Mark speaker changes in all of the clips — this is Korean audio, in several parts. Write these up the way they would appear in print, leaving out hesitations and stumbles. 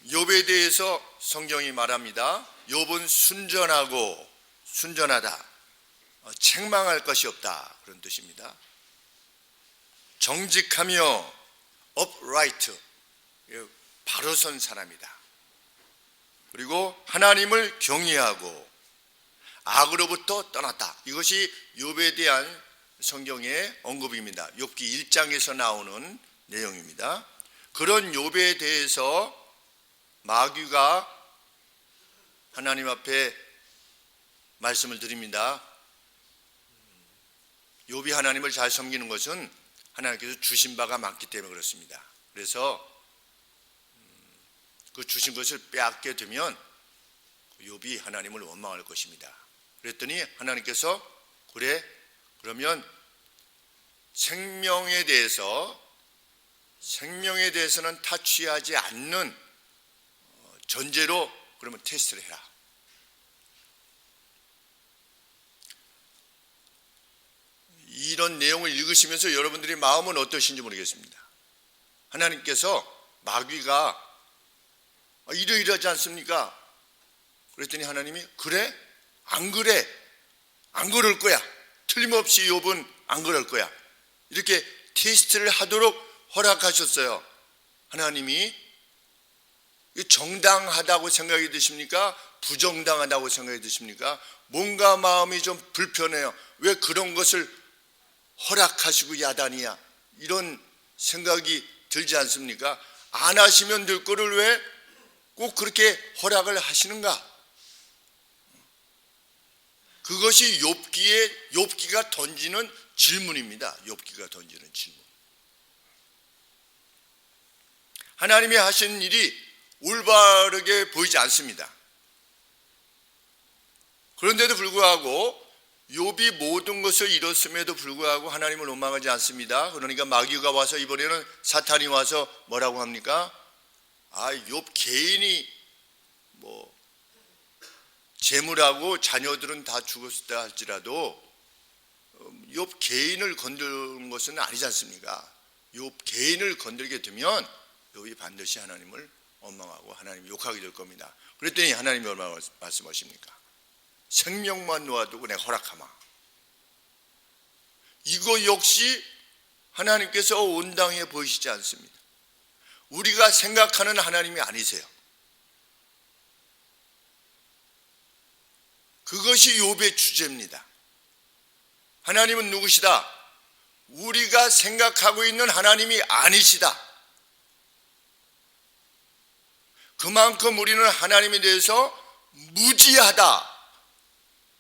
Speaker 1: 욥에 대해서 성경이 말합니다. 욥은 순전하다, 책망할 것이 없다, 그런 뜻입니다. 정직하며 upright, 바로 선 사람이다. 그리고 하나님을 경외하고 악으로부터 떠났다. 이것이 욥에 대한 성경의 언급입니다. 욥기 1장에서 나오는 내용입니다. 그런 욥에 대해서 마귀가 하나님 앞에 말씀을 드립니다. 욥이 하나님을 잘 섬기는 것은 하나님께서 주신 바가 많기 때문에 그렇습니다. 그래서 그 주신 것을 빼앗게 되면 욥이 하나님을 원망할 것입니다. 그랬더니 하나님께서 그래, 그러면 생명에 대해서는 타취하지 않는 전제로 그러면 테스트를 해라. 이런 내용을 읽으시면서 여러분들의 마음은 어떠신지 모르겠습니다. 하나님께서 마귀가 이러이러하지 않습니까? 그랬더니 하나님이 그래? 안 그래? 안 그럴 거야. 틀림없이 욥은 안 그럴 거야. 이렇게 테스트를 하도록 허락하셨어요. 하나님이 정당하다고 생각이 드십니까? 부정당하다고 생각이 드십니까? 뭔가 마음이 좀 불편해요. 왜 그런 것을 허락하시고 야단이야? 이런 생각이 들지 않습니까? 안 하시면 될 거를 왜 꼭 그렇게 허락을 하시는가? 그것이 욥기가 던지는 질문입니다. 욥기가 던지는 질문. 하나님이 하시는 일이 올바르게 보이지 않습니다. 그런데도 불구하고 욥이 모든 것을 잃었음에도 불구하고 하나님을 원망하지 않습니다. 그러니까 마귀가 와서 이번에는 사탄이 와서 뭐라고 합니까? 욥 개인이 재물하고 자녀들은 다 죽었다 할지라도 욥 개인을 건드는 것은 아니지 않습니까? 욥 개인을 건들게 되면 욥이 반드시 하나님을 원망하고 하나님 욕하게 될 겁니다. 그랬더니 하나님이 얼마나 말씀하십니까? 생명만 놓아두고 내가 허락하마. 이거 역시 하나님께서 온당해 보이시지 않습니다. 우리가 생각하는 하나님이 아니세요. 그것이 욥의 주제입니다. 하나님은 누구시다? 우리가 생각하고 있는 하나님이 아니시다. 그만큼 우리는 하나님에 대해서 무지하다.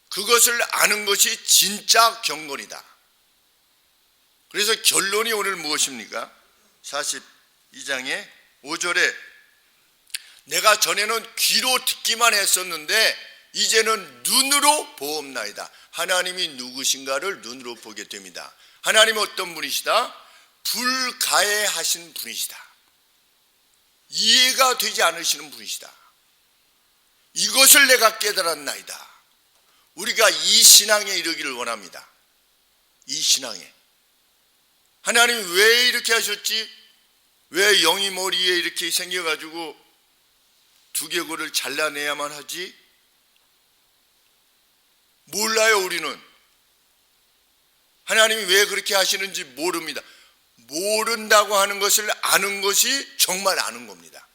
Speaker 1: 그것을 아는 것이 진짜 경건이다. 그래서 결론이 오늘 무엇입니까? 42장의 5절에 내가 전에는 귀로 듣기만 했었는데 이제는 눈으로 보옵나이다. 하나님이 누구신가를 눈으로 보게 됩니다. 하나님은 어떤 분이시다? 불가해하신 분이시다. 이해가 되지 않으시는 분이시다. 이것을 내가 깨달았나이다. 우리가 이 신앙에 이르기를 원합니다. 이 신앙에. 하나님이 왜 이렇게 하셨지? 왜 영이 머리에 이렇게 생겨가지고 두개골을 잘라내야만 하지? 몰라요. 우리는 하나님이 왜 그렇게 하시는지 모릅니다. 모른다고 하는 것을 아는 것이 정말 아는 겁니다.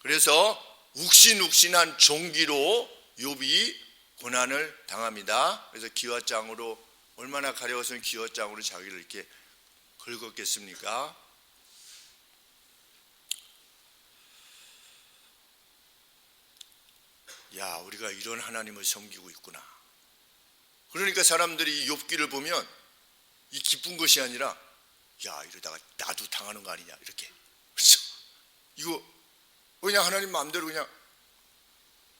Speaker 1: 그래서 욱신욱신한 종기로 욥이 고난을 당합니다. 그래서 기왓장으로, 얼마나 가려워서는 기왓장으로 자기를 이렇게 긁었겠습니까? 야, 우리가 이런 하나님을 섬기고 있구나. 그러니까 사람들이 이 욥기를 보면 이 기쁜 것이 아니라 야, 이러다가 나도 당하는 거 아니냐, 이렇게. 그래서 이거 그냥 하나님 마음대로 그냥,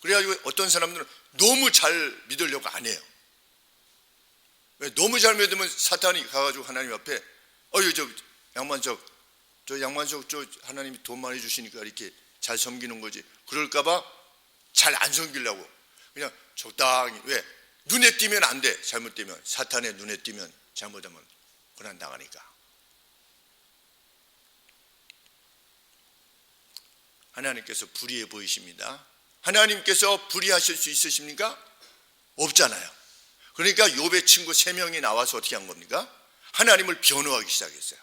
Speaker 1: 그래가지고 어떤 사람들은 너무 잘 믿으려고 안 해요. 왜? 너무 잘 믿으면 사탄이 가가지고 하나님 앞에 저 양만석 하나님이 돈 많이 주시니까 이렇게 잘 섬기는 거지. 그럴까봐 잘 안 섬기려고 그냥 적당히. 왜? 눈에 띄면 안 돼. 잘못되면, 사탄의 눈에 띄면, 잘못하면 고난 당하니까. 하나님께서 불의해 보이십니다. 하나님께서 불의하실 수 있으십니까? 없잖아요. 그러니까 욥의 친구 3명이 나와서 어떻게 한 겁니까? 하나님을 변호하기 시작했어요.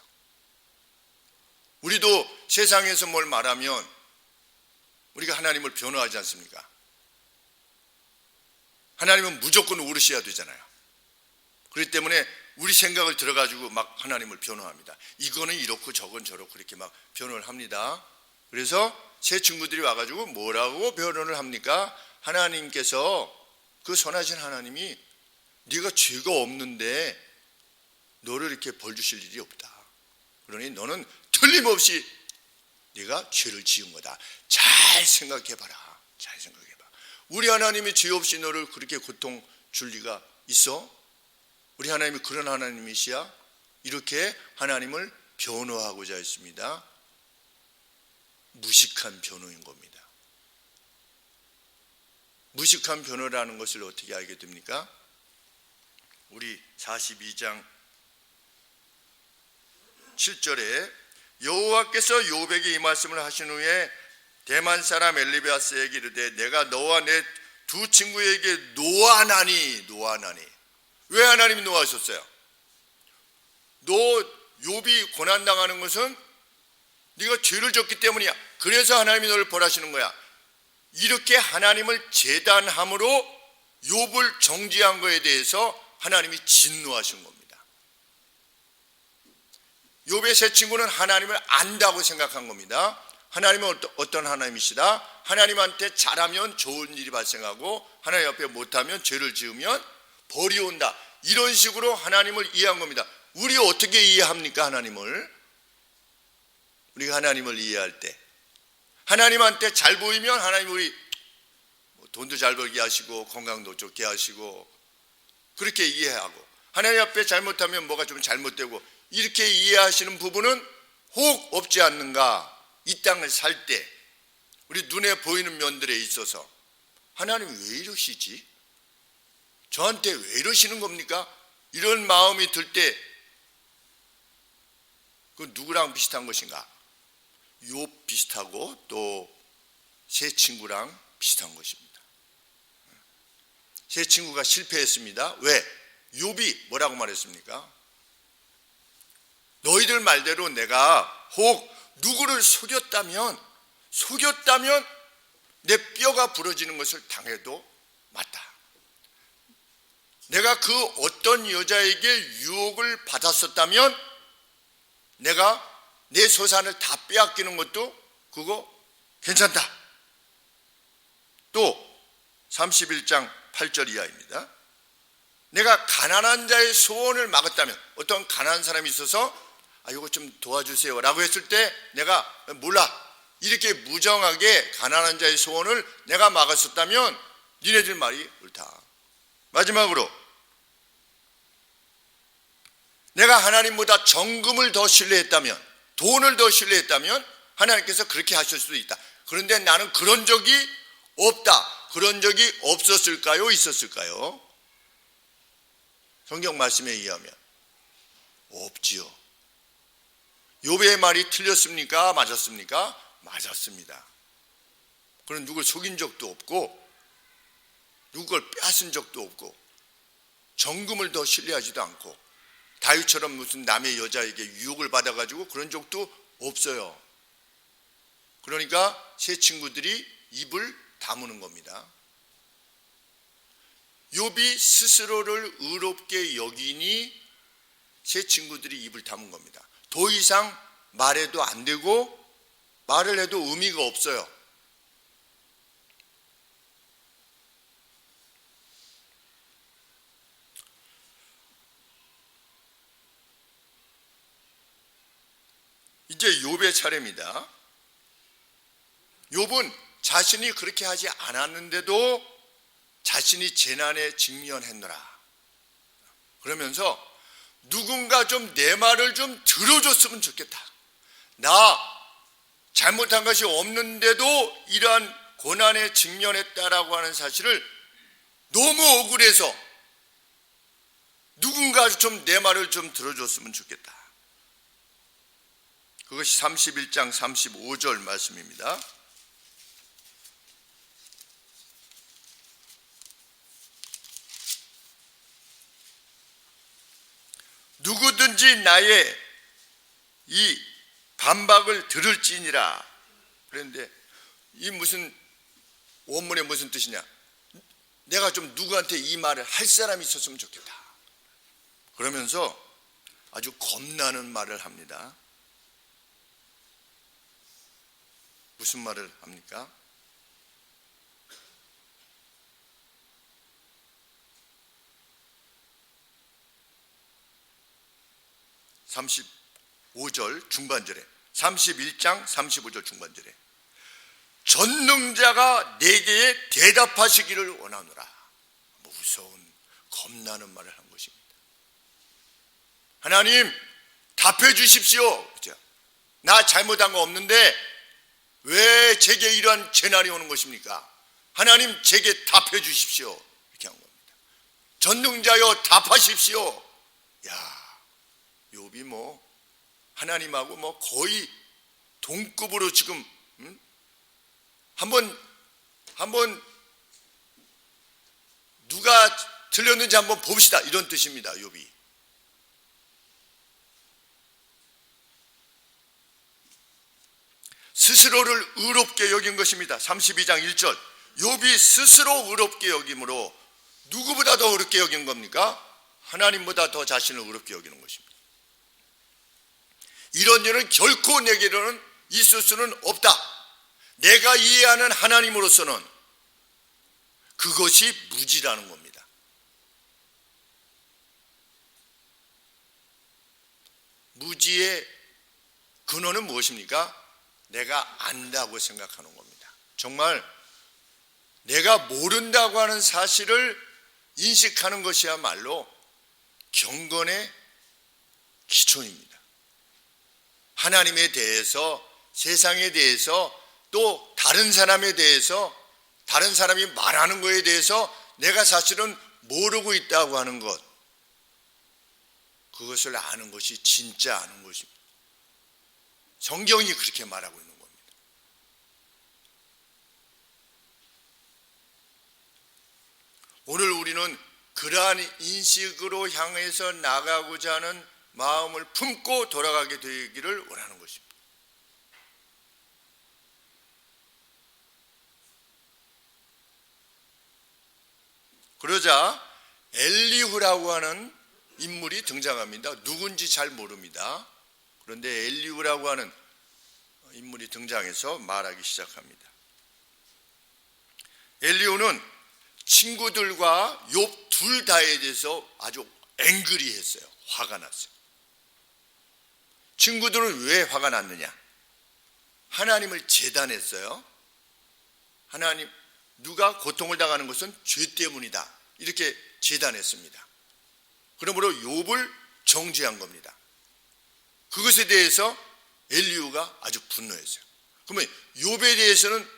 Speaker 1: 우리도 세상에서 뭘 말하면 우리가 하나님을 변호하지 않습니까? 하나님은 무조건 옳으셔야 되잖아요. 그렇기 때문에 우리 생각을 들어가지고 막 하나님을 변호합니다. 이거는 이렇고 저건 저렇고 그렇게 막 변호를 합니다. 그래서 새 친구들이 와가지고 뭐라고 변호를 합니까? 하나님께서, 그 선하신 하나님이 네가 죄가 없는데 너를 이렇게 벌 주실 일이 없다. 그러니 너는 틀림없이 네가 죄를 지은 거다. 잘 생각해봐라. 잘 생각해봐. 우리 하나님이 죄 없이 너를 그렇게 고통 줄 리가 있어? 우리 하나님이 그런 하나님이시야? 이렇게 하나님을 변호하고자 했습니다. 무식한 변호인 겁니다. 무식한 변호라는 것을 어떻게 알게 됩니까? 우리 42장 7절에 여호와께서 욥에게 이 말씀을 하신 후에 대만 사람 엘리바스에게 이르되 내가 너와 내 두 친구에게 노하나니. 왜 하나님이 노하셨어요? 너 욥이 고난당하는 것은 네가 죄를 졌기 때문이야. 그래서 하나님이 너를 벌하시는 거야. 이렇게 하나님을 재단함으로 욥을 정죄한 거에 대해서 하나님이 진노하신 겁니다. 욥의 세 친구는 하나님을 안다고 생각한 겁니다. 하나님은 어떤 하나님이시다? 하나님한테 잘하면 좋은 일이 발생하고 하나님 앞에 못하면 죄를 지으면 벌이 온다. 이런 식으로 하나님을 이해한 겁니다. 우리 어떻게 이해합니까? 하나님을. 우리가 하나님을 이해할 때 하나님한테 잘 보이면 하나님 우리 돈도 잘 벌게 하시고 건강도 좋게 하시고 그렇게 이해하고, 하나님 앞에 잘못하면 뭐가 좀 잘못되고, 이렇게 이해하시는 부분은 혹 없지 않는가? 이 땅을 살 때 우리 눈에 보이는 면들에 있어서 하나님 왜 이러시지? 저한테 왜 이러시는 겁니까? 이런 마음이 들 때 그 누구랑 비슷한 것인가? 욥 비슷하고 또 세 친구랑 비슷한 것입니다. 세 친구가 실패했습니다. 왜? 욥이 뭐라고 말했습니까? 너희들 말대로 내가 혹 누구를 속였다면 내 뼈가 부러지는 것을 당해도 맞다. 내가 그 어떤 여자에게 유혹을 받았었다면 내가 내 소산을 다 빼앗기는 것도 그거 괜찮다. 또 31장 8절 이하입니다. 내가 가난한 자의 소원을 막았다면, 어떤 가난한 사람이 있어서 이거 좀 도와주세요 라고 했을 때 내가 몰라 이렇게 무정하게 가난한 자의 소원을 내가 막았었다면 니네들 말이 옳다. 마지막으로 내가 하나님보다 정금을 더 신뢰했다면, 돈을 더 신뢰했다면 하나님께서 그렇게 하실 수도 있다. 그런데 나는 그런 적이 없다. 그런 적이 없었을까요? 있었을까요? 성경 말씀에 의하면 없지요. 욥의 말이 틀렸습니까? 맞았습니까? 맞았습니다. 그는 누굴 속인 적도 없고 누굴 빼앗은 적도 없고 정금을 더 신뢰하지도 않고 다윗처럼 무슨 남의 여자에게 유혹을 받아가지고 그런 적도 없어요. 그러니까 세 친구들이 입을 다무는 겁니다. 욥이 스스로를 의롭게 여기니 세 친구들이 입을 다문 겁니다. 더 이상 말해도 안 되고 말을 해도 의미가 없어요. 이제 욥의 차례입니다. 욥은 자신이 그렇게 하지 않았는데도 자신이 재난에 직면했노라. 그러면서 누군가 좀 내 말을 좀 들어줬으면 좋겠다. 나 잘못한 것이 없는데도 이러한 고난에 직면했다라고 하는 사실을 너무 억울해서 누군가 좀 내 말을 좀 들어줬으면 좋겠다. 그것이 31장 35절 말씀입니다. 누구든지 나의 이 반박을 들을지니라. 그런데 이 무슨 원문에 무슨 뜻이냐? 내가 좀 누구한테 이 말을 할 사람이 있었으면 좋겠다. 그러면서 아주 겁나는 말을 합니다. 무슨 말을 합니까? 35절 중반절에, 31장 35절 중반절에 전능자가 내게 대답하시기를 원하노라. 무서운 겁나는 말을 한 것입니다. 하나님 답해 주십시오. 나 잘못한 거 없는데 왜 제게 이러한 재난이 오는 것입니까? 하나님 제게 답해 주십시오. 이렇게 한 겁니다. 전능자여 답하십시오. 야, 욥이 뭐 하나님하고 뭐 거의 동급으로 지금 한번 누가 틀렸는지 한번 봅시다, 이런 뜻입니다. 욥이 스스로를 의롭게 여긴 것입니다. 32장 1절 욥이 스스로 의롭게 여김으로 누구보다 더 의롭게 여긴 겁니까? 하나님보다 더 자신을 의롭게 여기는 것입니다. 이런 일은 결코 내게로는 있을 수는 없다. 내가 이해하는 하나님으로서는 그것이 무지라는 겁니다. 무지의 근원은 무엇입니까? 내가 안다고 생각하는 겁니다. 정말 내가 모른다고 하는 사실을 인식하는 것이야말로 경건의 기초입니다. 하나님에 대해서, 세상에 대해서, 또 다른 사람에 대해서, 다른 사람이 말하는 것에 대해서 내가 사실은 모르고 있다고 하는 것, 그것을 아는 것이 진짜 아는 것입니다. 성경이 그렇게 말하고 있는 겁니다. 오늘 우리는 그러한 인식으로 향해서 나가고자 하는 마음을 품고 돌아가게 되기를 원하는 것입니다. 그러자 엘리후라고 하는 인물이 등장합니다. 누군지 잘 모릅니다. 그런데 엘리후라고 하는 인물이 등장해서 말하기 시작합니다. 엘리후는 친구들과 욥 둘 다에 대해서 아주 앵그리했어요. 화가 났어요. 친구들은 왜 화가 났느냐? 하나님을 제단했어요. 하나님, 누가 고통을 당하는 것은 죄 때문이다, 이렇게 제단했습니다. 그러므로 욥을 정죄한 겁니다. 그것에 대해서 엘리후가 아주 분노했어요. 그러면 욥에 대해서는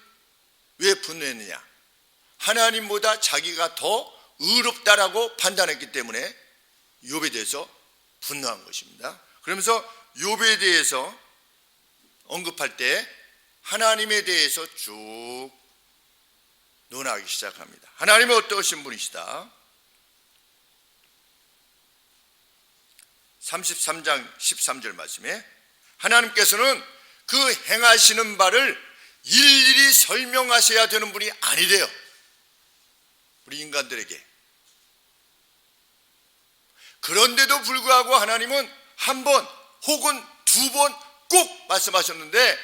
Speaker 1: 왜 분노했느냐? 하나님보다 자기가 더 의롭다라고 판단했기 때문에 욥에 대해서 분노한 것입니다. 그러면서 욥에 대해서 언급할 때 하나님에 대해서 쭉 논하기 시작합니다. 하나님은 어떠신 분이시다? 33장 13절 말씀에 하나님께서는 그 행하시는 바를 일일이 설명하셔야 되는 분이 아니래요. 우리 인간들에게. 그런데도 불구하고 하나님은 한 번 혹은 두 번 꼭 말씀하셨는데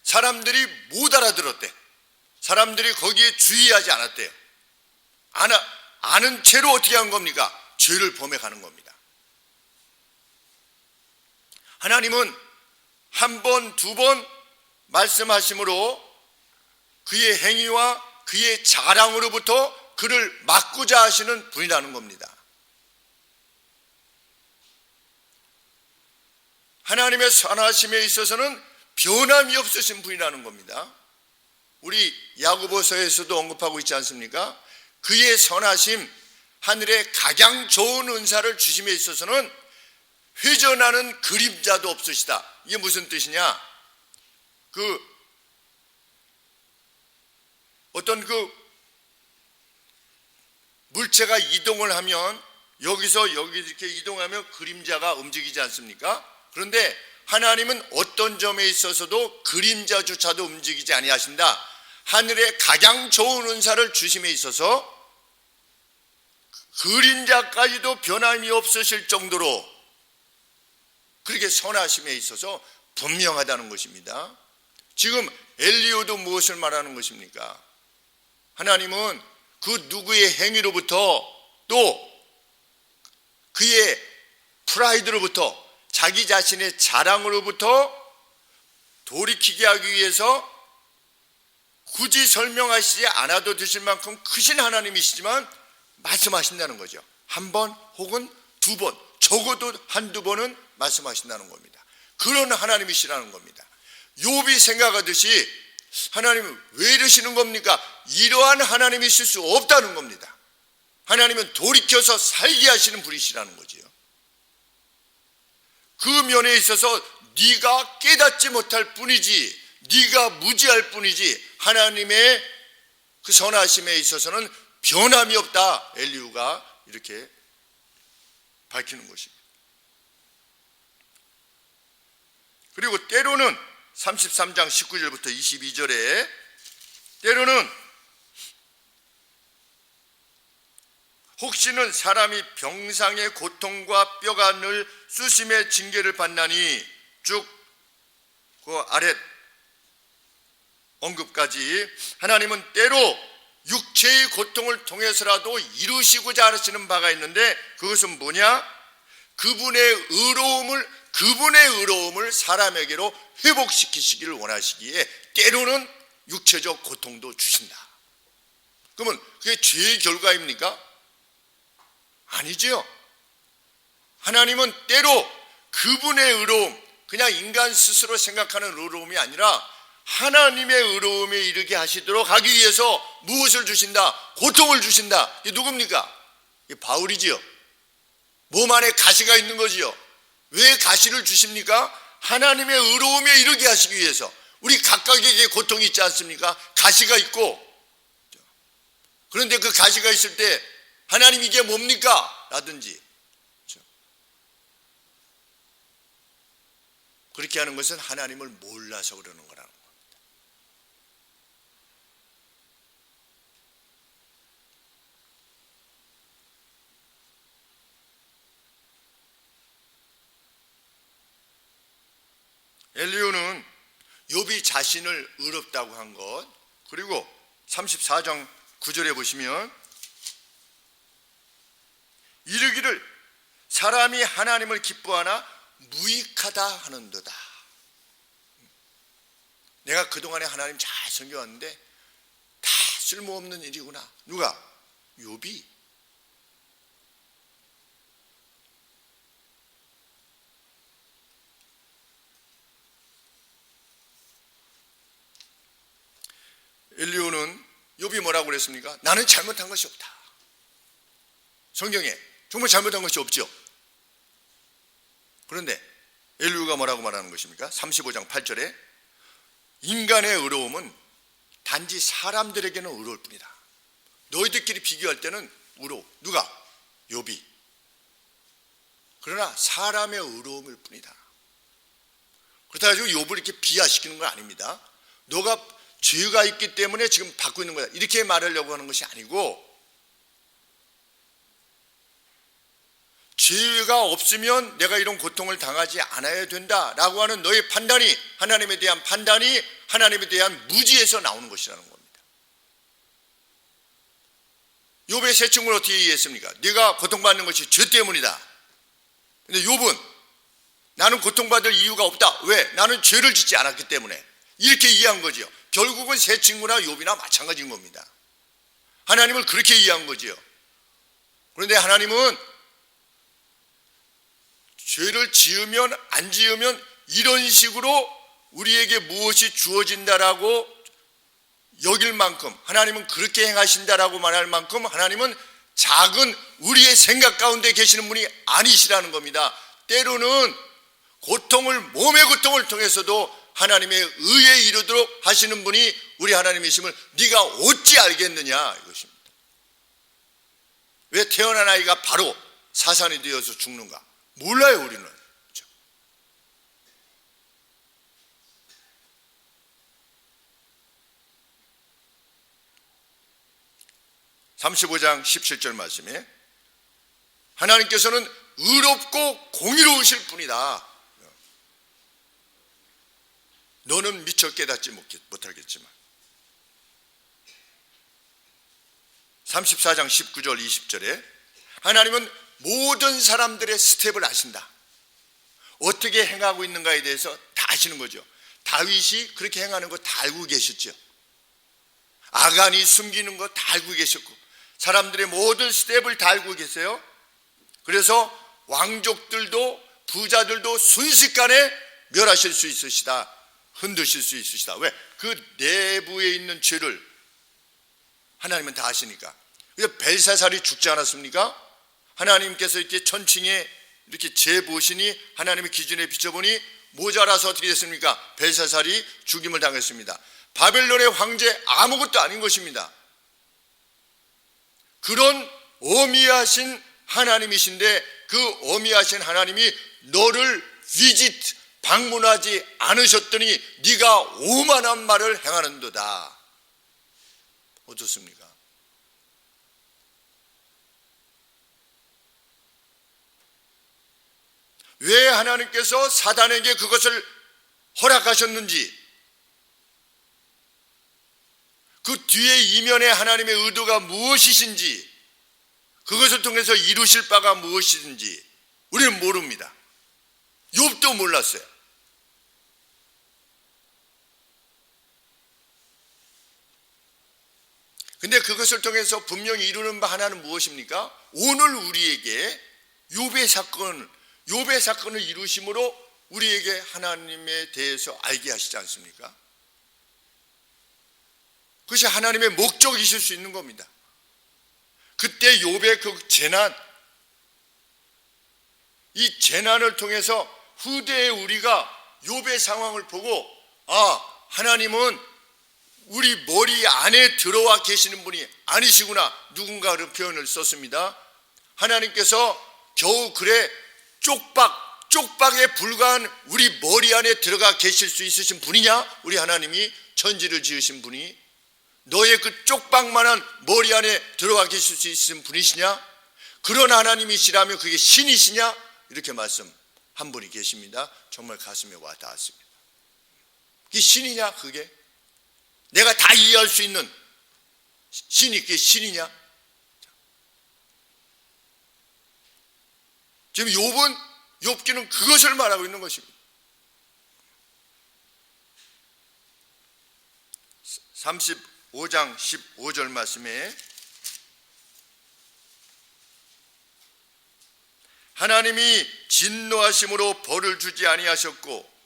Speaker 1: 사람들이 못 알아들었대. 사람들이 거기에 주의하지 않았대요. 아는 채로 어떻게 한 겁니까? 죄를 범해가는 겁니다. 하나님은 한 번, 두 번 말씀하심으로 그의 행위와 그의 자랑으로부터 그를 막고자 하시는 분이라는 겁니다. 하나님의 선하심에 있어서는 변함이 없으신 분이라는 겁니다. 우리 야고보서에서도 언급하고 있지 않습니까? 그의 선하심, 하늘의 가장 좋은 은사를 주심에 있어서는 회전하는 그림자도 없으시다. 이게 무슨 뜻이냐? 어떤 물체가 이동을 하면 여기서 여기 이렇게 이동하면 그림자가 움직이지 않습니까? 그런데 하나님은 어떤 점에 있어서도 그림자조차도 움직이지 아니하신다. 하늘의 가장 좋은 은사를 주심에 있어서 그림자까지도 변함이 없으실 정도로 그렇게 선하심에 있어서 분명하다는 것입니다. 지금 엘리야도 무엇을 말하는 것입니까? 하나님은 그 누구의 행위로부터 또 그의 프라이드로부터 자기 자신의 자랑으로부터 돌이키게 하기 위해서 굳이 설명하시지 않아도 되실 만큼 크신 하나님이시지만 말씀하신다는 거죠. 한 번 혹은 두 번, 적어도 한두 번은 말씀하신다는 겁니다. 그런 하나님이시라는 겁니다. 욥이 생각하듯이 하나님은 왜 이러시는 겁니까? 이러한 하나님이실 수 없다는 겁니다. 하나님은 돌이켜서 살게 하시는 분이시라는 거지요. 그 면에 있어서 네가 깨닫지 못할 뿐이지, 네가 무지할 뿐이지 하나님의 그 선하심에 있어서는 변함이 없다. 엘리후가 이렇게 밝히는 것입니다. 그리고 때로는 33장 19절부터 22절에 때로는 혹시는 사람이 병상의 고통과 뼈가 늘 수심의 징계를 받나니 쭉 그 아랫 언급까지 하나님은 때로 육체의 고통을 통해서라도 이루시고자 하시는 바가 있는데 그것은 뭐냐? 그분의 의로움을 사람에게로 회복시키시기를 원하시기에 때로는 육체적 고통도 주신다. 그러면 그게 죄의 결과입니까? 아니죠. 하나님은 때로 그분의 의로움, 그냥 인간 스스로 생각하는 의로움이 아니라 하나님의 의로움에 이르게 하시도록 하기 위해서 무엇을 주신다? 고통을 주신다. 이게 누굽니까? 이게 바울이지요. 몸 안에 가시가 있는 거지요. 왜 가시를 주십니까? 하나님의 의로움에 이르게 하시기 위해서. 우리 각각에게 고통이 있지 않습니까? 가시가 있고. 그런데 그 가시가 있을 때 하나님 이게 뭡니까? 라든지 그렇게 하는 것은 하나님을 몰라서 그러는 거라는 겁니다. 엘리야는 욥이 자신을 의롭다고 한 것, 그리고 34장 9절에 보시면 이르기를 사람이 하나님을 기뻐하나 무익하다 하는도다. 내가 그동안에 하나님 잘 섬겨왔는데 다 쓸모없는 일이구나. 누가? 욥이. 엘리야는 욥이 뭐라고 그랬습니까? 나는 잘못한 것이 없다. 성경에 정말 잘못한 것이 없죠. 그런데 엘리야가 뭐라고 말하는 것입니까? 35장 8절에 인간의 의로움은 단지 사람들에게는 의로울 뿐이다. 너희들끼리 비교할 때는 의로워. 누가? 욥이. 그러나 사람의 의로움일 뿐이다. 그렇다 가지고 욥을 이렇게 비하시키는 건 아닙니다. 너가 죄가 있기 때문에 지금 받고 있는 거야. 이렇게 말하려고 하는 것이 아니고 죄가 없으면 내가 이런 고통을 당하지 않아야 된다라고 하는 너의 판단이 하나님에 대한 판단이 하나님에 대한 무지에서 나오는 것이라는 겁니다. 욥의 세 친구는 어떻게 이해했습니까? 네가 고통받는 것이 죄 때문이다. 근데 욥은 나는 고통받을 이유가 없다. 왜? 나는 죄를 짓지 않았기 때문에. 이렇게 이해한 거죠. 결국은 세 친구나 욥이나 마찬가지인 겁니다. 하나님을 그렇게 이해한 거죠. 그런데 하나님은 죄를 지으면 안 지으면 이런 식으로 우리에게 무엇이 주어진다라고 여길 만큼 하나님은 그렇게 행하신다라고 말할 만큼 하나님은 작은 우리의 생각 가운데 계시는 분이 아니시라는 겁니다. 때로는 몸의 고통을 통해서도 하나님의 의에 이르도록 하시는 분이 우리 하나님이심을 네가 어찌 알겠느냐 이것입니다. 왜 태어난 아이가 바로 사산이 되어서 죽는가? 몰라요, 우리는. 35장 17절 말씀에 하나님께서는 의롭고 공의로우실 분이다. 너는 미처 깨닫지 못하겠지만. 34장 19절 20절에 하나님은 모든 사람들의 스텝을 아신다. 어떻게 행하고 있는가에 대해서 다 아시는 거죠. 다윗이 그렇게 행하는 거 다 알고 계셨죠. 아간이 숨기는 거 다 알고 계셨고 사람들의 모든 스텝을 다 알고 계세요. 그래서 왕족들도 부자들도 순식간에 멸하실 수 있으시다. 흔드실 수 있으시다. 왜? 그 내부에 있는 죄를 하나님은 다 아시니까. 그래서 벨사살이 죽지 않았습니까? 하나님께서 이렇게 천칭에 이렇게 재보시니 하나님의 기준에 비춰보니 모자라서 어떻게 됐습니까? 벨사살이 죽임을 당했습니다. 바벨론의 황제 아무것도 아닌 것입니다. 그런 어미하신 하나님이신데 그 어미하신 하나님이 너를 방문하지 않으셨더니 네가 오만한 말을 행하는도다. 어떻습니까? 왜 하나님께서 사단에게 그것을 허락하셨는지, 그 뒤에 이면에 하나님의 의도가 무엇이신지, 그것을 통해서 이루실 바가 무엇이든지 우리는 모릅니다. 욥도 몰랐어요. 근데 그것을 통해서 분명히 이루는 바 하나는 무엇입니까? 오늘 우리에게 욥의 사건을 이루심으로 우리에게 하나님에 대해서 알게 하시지 않습니까? 그것이 하나님의 목적이실 수 있는 겁니다. 그때 욥의 그 재난, 이 재난을 통해서 후대의 우리가 욥의 상황을 보고 하나님은 우리 머리 안에 들어와 계시는 분이 아니시구나. 누군가 그런 표현을 썼습니다. 하나님께서 겨우 그래 쪽박에 불과한 우리 머리 안에 들어가 계실 수 있으신 분이냐? 우리 하나님이 천지를 지으신 분이 너의 그 쪽박만한 머리 안에 들어가 계실 수 있으신 분이시냐? 그런 하나님이시라면 그게 신이시냐? 이렇게 말씀한 분이 계십니다. 정말 가슴에 와 닿았습니다. 그게 신이냐? 그게? 내가 다 이해할 수 있는 신이 그게 신이냐? 지금 욥기는 그것을 말하고 있는 것입니다. 35장 15절 말씀에 하나님이 진노하심으로 벌을 주지 아니하셨고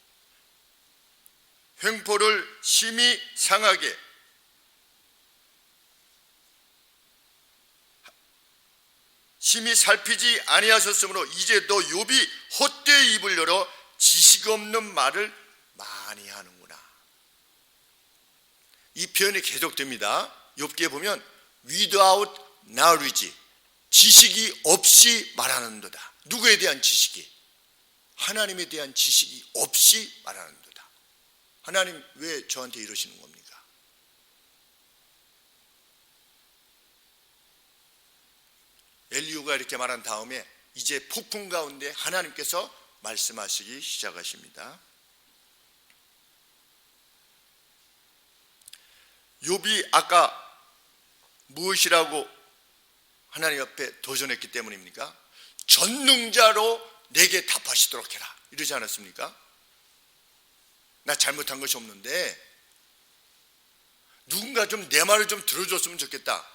Speaker 1: 횡포를 심히 상하게 심히 살피지 아니하셨으므로 이제 너 욥이 헛되이 입을 열어 지식 없는 말을 많이 하는구나. 이 표현이 계속됩니다. 욥기에 보면 without knowledge, 지식이 없이 말하는도다. 누구에 대한 지식이? 하나님에 대한 지식이 없이 말하는도다. 하나님 왜 저한테 이러시는 겁니까? 엘리후가 이렇게 말한 다음에 이제 폭풍 가운데 하나님께서 말씀하시기 시작하십니다. 욥이 아까 무엇이라고 하나님 앞에 도전했기 때문입니까? 전능자로 내게 답하시도록 해라 이러지 않았습니까? 나 잘못한 것이 없는데 누군가 좀 내 말을 좀 들어줬으면 좋겠다.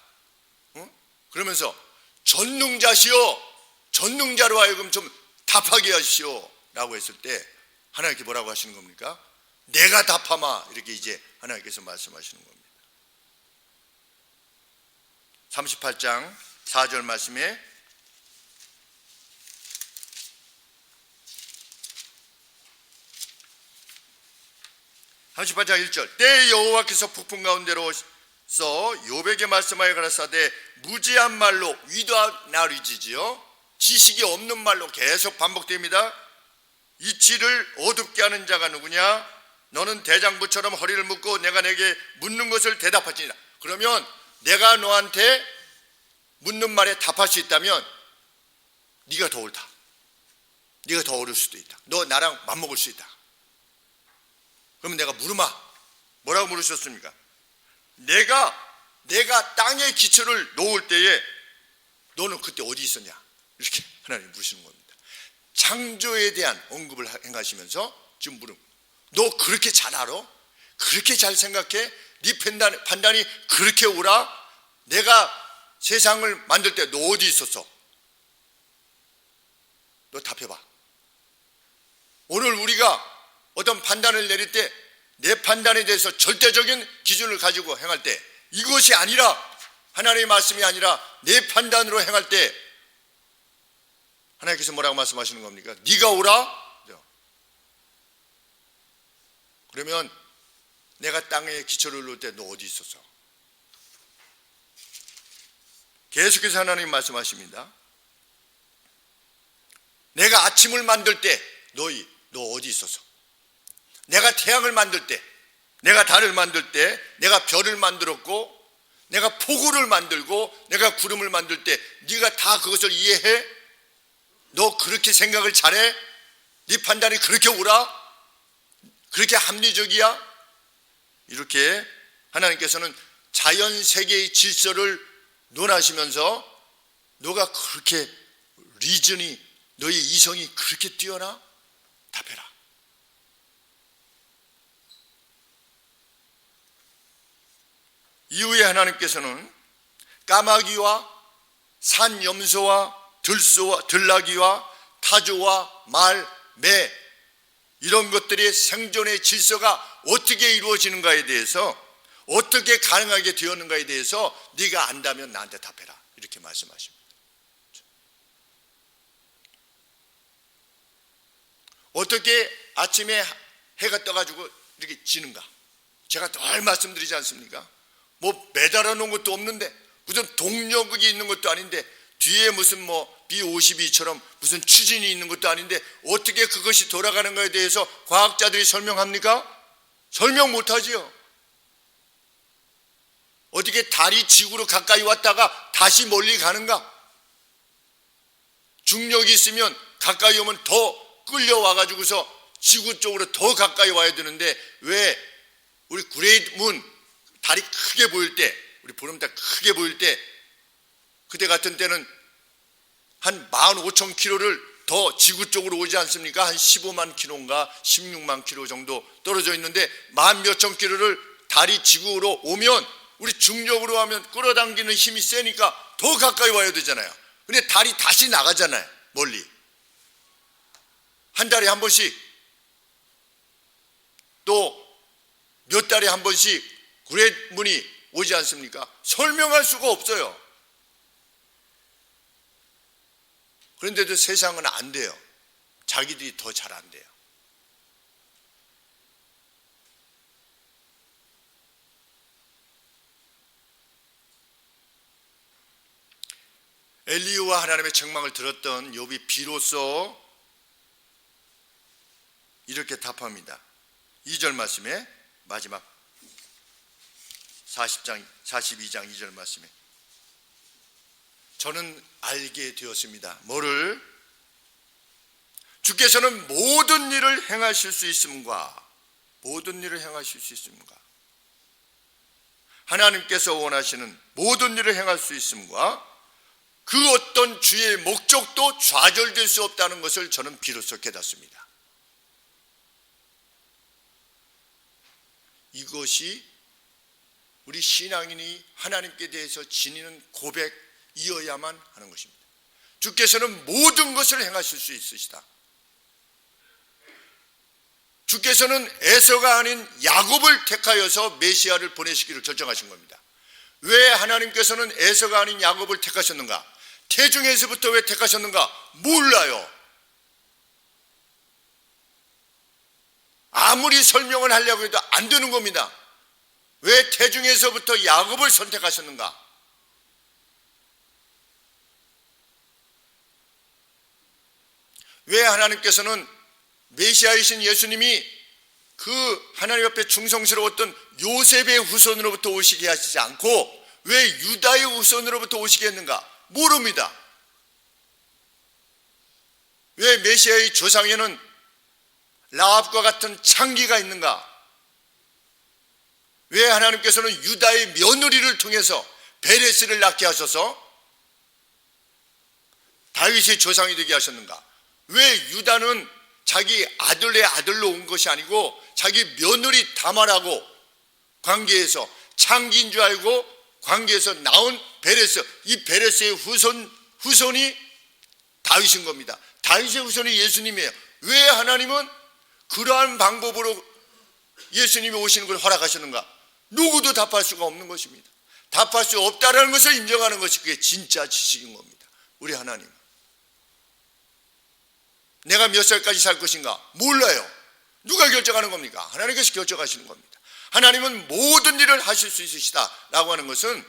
Speaker 1: 그러면서 전능자시오, 전능자로 하여금 좀 답하게 하시오 라고 했을 때 하나님께 뭐라고 하시는 겁니까? 내가 답하마, 이렇게 이제 하나님께서 말씀하시는 겁니다. 38장 4절 말씀에 (38장 1절) 때에 여호와께서 폭풍 가운데로서 욥에게 말씀하여 가라사대 무지한 말로 without knowledge지요, 지식이 없는 말로 계속 반복됩니다. 이치를 어둡게 하는 자가 누구냐? 너는 대장부처럼 허리를 묶고 내가 내게 묻는 것을 대답하지니라. 그러면 내가 너한테 묻는 말에 답할 수 있다면 네가 더 옳다. 네가 더 어려울 수도 있다. 너 나랑 맞먹을 수 있다. 그러면 내가 물으마. 뭐라고 물으셨습니까? 내가 땅에 기초를 놓을 때에 너는 그때 어디 있었냐? 이렇게 하나님 물으시는 겁니다. 창조에 대한 언급을 행하시면서 지금 물음. 너 그렇게 잘 알아? 그렇게 잘 생각해? 네 판단이 그렇게 옳아? 내가 세상을 만들 때 너 어디 있었어? 너 답해봐. 오늘 우리가 어떤 판단을 내릴 때 내 판단에 대해서 절대적인 기준을 가지고 행할 때 이것이 아니라 하나님의 말씀이 아니라 내 판단으로 행할 때 하나님께서 뭐라고 말씀하시는 겁니까? 네가 옳아? 그러면 내가 땅에 기초를 놓을 때 너 어디 있었어? 계속해서 하나님 말씀하십니다. 내가 아침을 만들 때 너 어디 있었어? 내가 태양을 만들 때, 내가 달을 만들 때, 내가 별을 만들었고, 내가 폭우를 만들고, 내가 구름을 만들 때 네가 다 그것을 이해해? 너 그렇게 생각을 잘해? 네 판단이 그렇게 옳아? 그렇게 합리적이야? 이렇게 하나님께서는 자연 세계의 질서를 논하시면서 너가 그렇게 리전이 너의 이성이 그렇게 뛰어나? 답해라. 이후에 하나님께서는 까마귀와 산염소와 들나귀와 타조와 말, 매 이런 것들의 생존의 질서가 어떻게 이루어지는가에 대해서 어떻게 가능하게 되었는가에 대해서 네가 안다면 나한테 답해라. 이렇게 말씀하십니다. 어떻게 아침에 해가 떠가지고 이렇게 지는가? 제가 늘 말씀드리지 않습니까? 뭐 매달아 놓은 것도 없는데 무슨 동력이 있는 것도 아닌데 뒤에 무슨 뭐 B52처럼 무슨 추진이 있는 것도 아닌데 어떻게 그것이 돌아가는 것에 대해서 과학자들이 설명합니까? 설명 못하지요. 어떻게 달이 지구로 가까이 왔다가 다시 멀리 가는가? 중력이 있으면 가까이 오면 더 끌려와가지고서 지구 쪽으로 더 가까이 와야 되는데 왜 우리 그레이트 문 달이 크게 보일 때, 우리 보름달 크게 보일 때 그때 같은 때는 한 15,000km를 더 지구 쪽으로 오지 않습니까? 한 15만 킬로인가 16만 킬로 정도 떨어져 있는데 10,000몇 킬로를 달이 지구로 오면 우리 중력으로 하면 끌어당기는 힘이 세니까 더 가까이 와야 되잖아요. 근데 달이 다시 나가잖아요. 멀리. 한 달에 한 번씩 또 몇 달에 한 번씩 구레문이 오지 않습니까? 설명할 수가 없어요. 그런데도 세상은 안 돼요. 자기들이 더 잘 안 돼요. 엘리야와 하나님의 책망을 들었던 욥이 비로소 이렇게 답합니다. 2절 말씀에 마지막 42장 2절 말씀에 저는 알게 되었습니다. 뭐를? 주께서는 모든 일을 행하실 수 있음과 모든 일을 행하실 수 있음과 하나님께서 원하시는 모든 일을 행할 수 있음과 그 어떤 주의 목적도 좌절될 수 없다는 것을 저는 비로소 깨닫습니다. 이것이 우리 신앙인이 하나님께 대해서 지니는 고백이어야만 하는 것입니다. 주께서는 모든 것을 행하실 수 있으시다. 주께서는 에서가 아닌 야곱을 택하여서 메시아를 보내시기를 결정하신 겁니다. 왜 하나님께서는 에서가 아닌 야곱을 택하셨는가? 태중에서부터 왜 택하셨는가? 몰라요. 아무리 설명을 하려고 해도 안 되는 겁니다. 왜 태중에서부터 야곱을 선택하셨는가? 왜 하나님께서는 메시아이신 예수님이 그 하나님 앞에 충성스러웠던 요셉의 후손으로부터 오시게 하시지 않고 왜 유다의 후손으로부터 오시게 했는가? 모릅니다. 왜 메시아의 조상에는 라합과 같은 창기가 있는가? 왜 하나님께서는 유다의 며느리를 통해서 베레스를 낳게 하셔서 다윗의 조상이 되게 하셨는가? 왜 유다는 자기 아들의 아들로 온 것이 아니고 자기 며느리 다말하고 관계에서 창기인 줄 알고 관계에서 나온 베레스, 이 베레스의 후손이 다윗인 겁니다. 다윗의 후손이 예수님이에요. 왜 하나님은 그러한 방법으로 예수님이 오시는 걸 허락하셨는가? 누구도 답할 수가 없는 것입니다. 답할 수 없다라는 것을 인정하는 것이 그게 진짜 지식인 겁니다. 우리 하나님. 내가 몇 살까지 살 것인가? 몰라요. 누가 결정하는 겁니까? 하나님께서 결정하시는 겁니다. 하나님은 모든 일을 하실 수 있으시다라고 하는 것은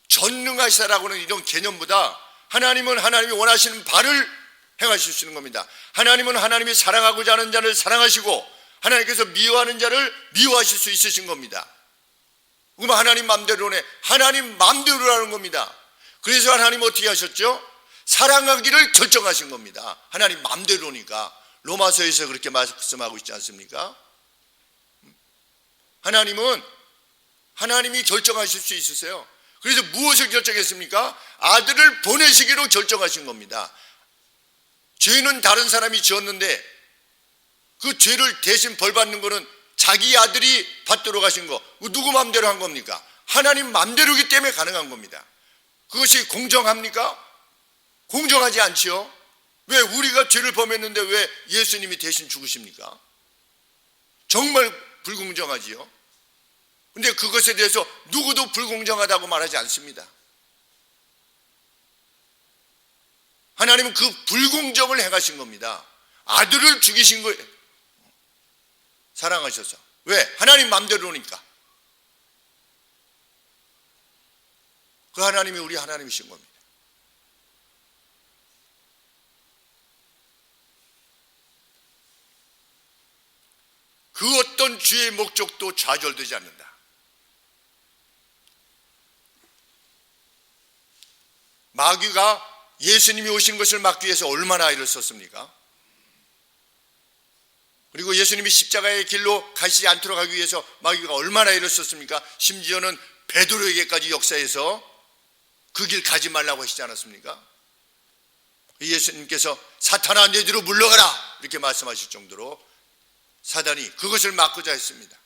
Speaker 1: 전능하시다라고 하는 이런 개념보다 하나님은 하나님이 원하시는 바를 행하실 수 있는 겁니다. 하나님은 하나님이 사랑하고자 하는 자를 사랑하시고 하나님께서 미워하는 자를 미워하실 수 있으신 겁니다. 그러면 하나님 마음대로네. 하나님 마음대로라는 겁니다. 그래서 하나님은 어떻게 하셨죠? 사랑하기를 결정하신 겁니다. 하나님 마음대로니까. 로마서에서 그렇게 말씀하고 있지 않습니까? 하나님이 결정하실 수 있으세요. 그래서 무엇을 결정했습니까? 아들을 보내시기로 결정하신 겁니다. 죄는 다른 사람이 지었는데 그 죄를 대신 벌받는 거는 자기 아들이 받도록 하신 거, 누구 마음대로 한 겁니까? 하나님 마음대로이기 때문에 가능한 겁니다. 그것이 공정합니까? 공정하지 않지요. 왜 우리가 죄를 범했는데 왜 예수님이 대신 죽으십니까? 정말 불공정하지요. 근데 그것에 대해서 누구도 불공정하다고 말하지 않습니다. 하나님은 그 불공정을 행하신 겁니다. 아들을 죽이신 거예요. 사랑하셔서. 왜? 하나님 마음대로니까. 그 하나님이 우리 하나님이신 겁니다. 그 어떤 주의 목적도 좌절되지 않는다. 마귀가 예수님이 오신 것을 막기 위해서 얼마나 애를 썼습니까? 그리고 예수님이 십자가의 길로 가시지 않도록 하기 위해서 마귀가 얼마나 애를 썼습니까? 심지어는 베드로에게까지 역사해서 그 길 가지 말라고 하시지 않았습니까? 예수님께서 사탄아 내 뒤로 물러가라 이렇게 말씀하실 정도로 사단이 그것을 막고자 했습니다.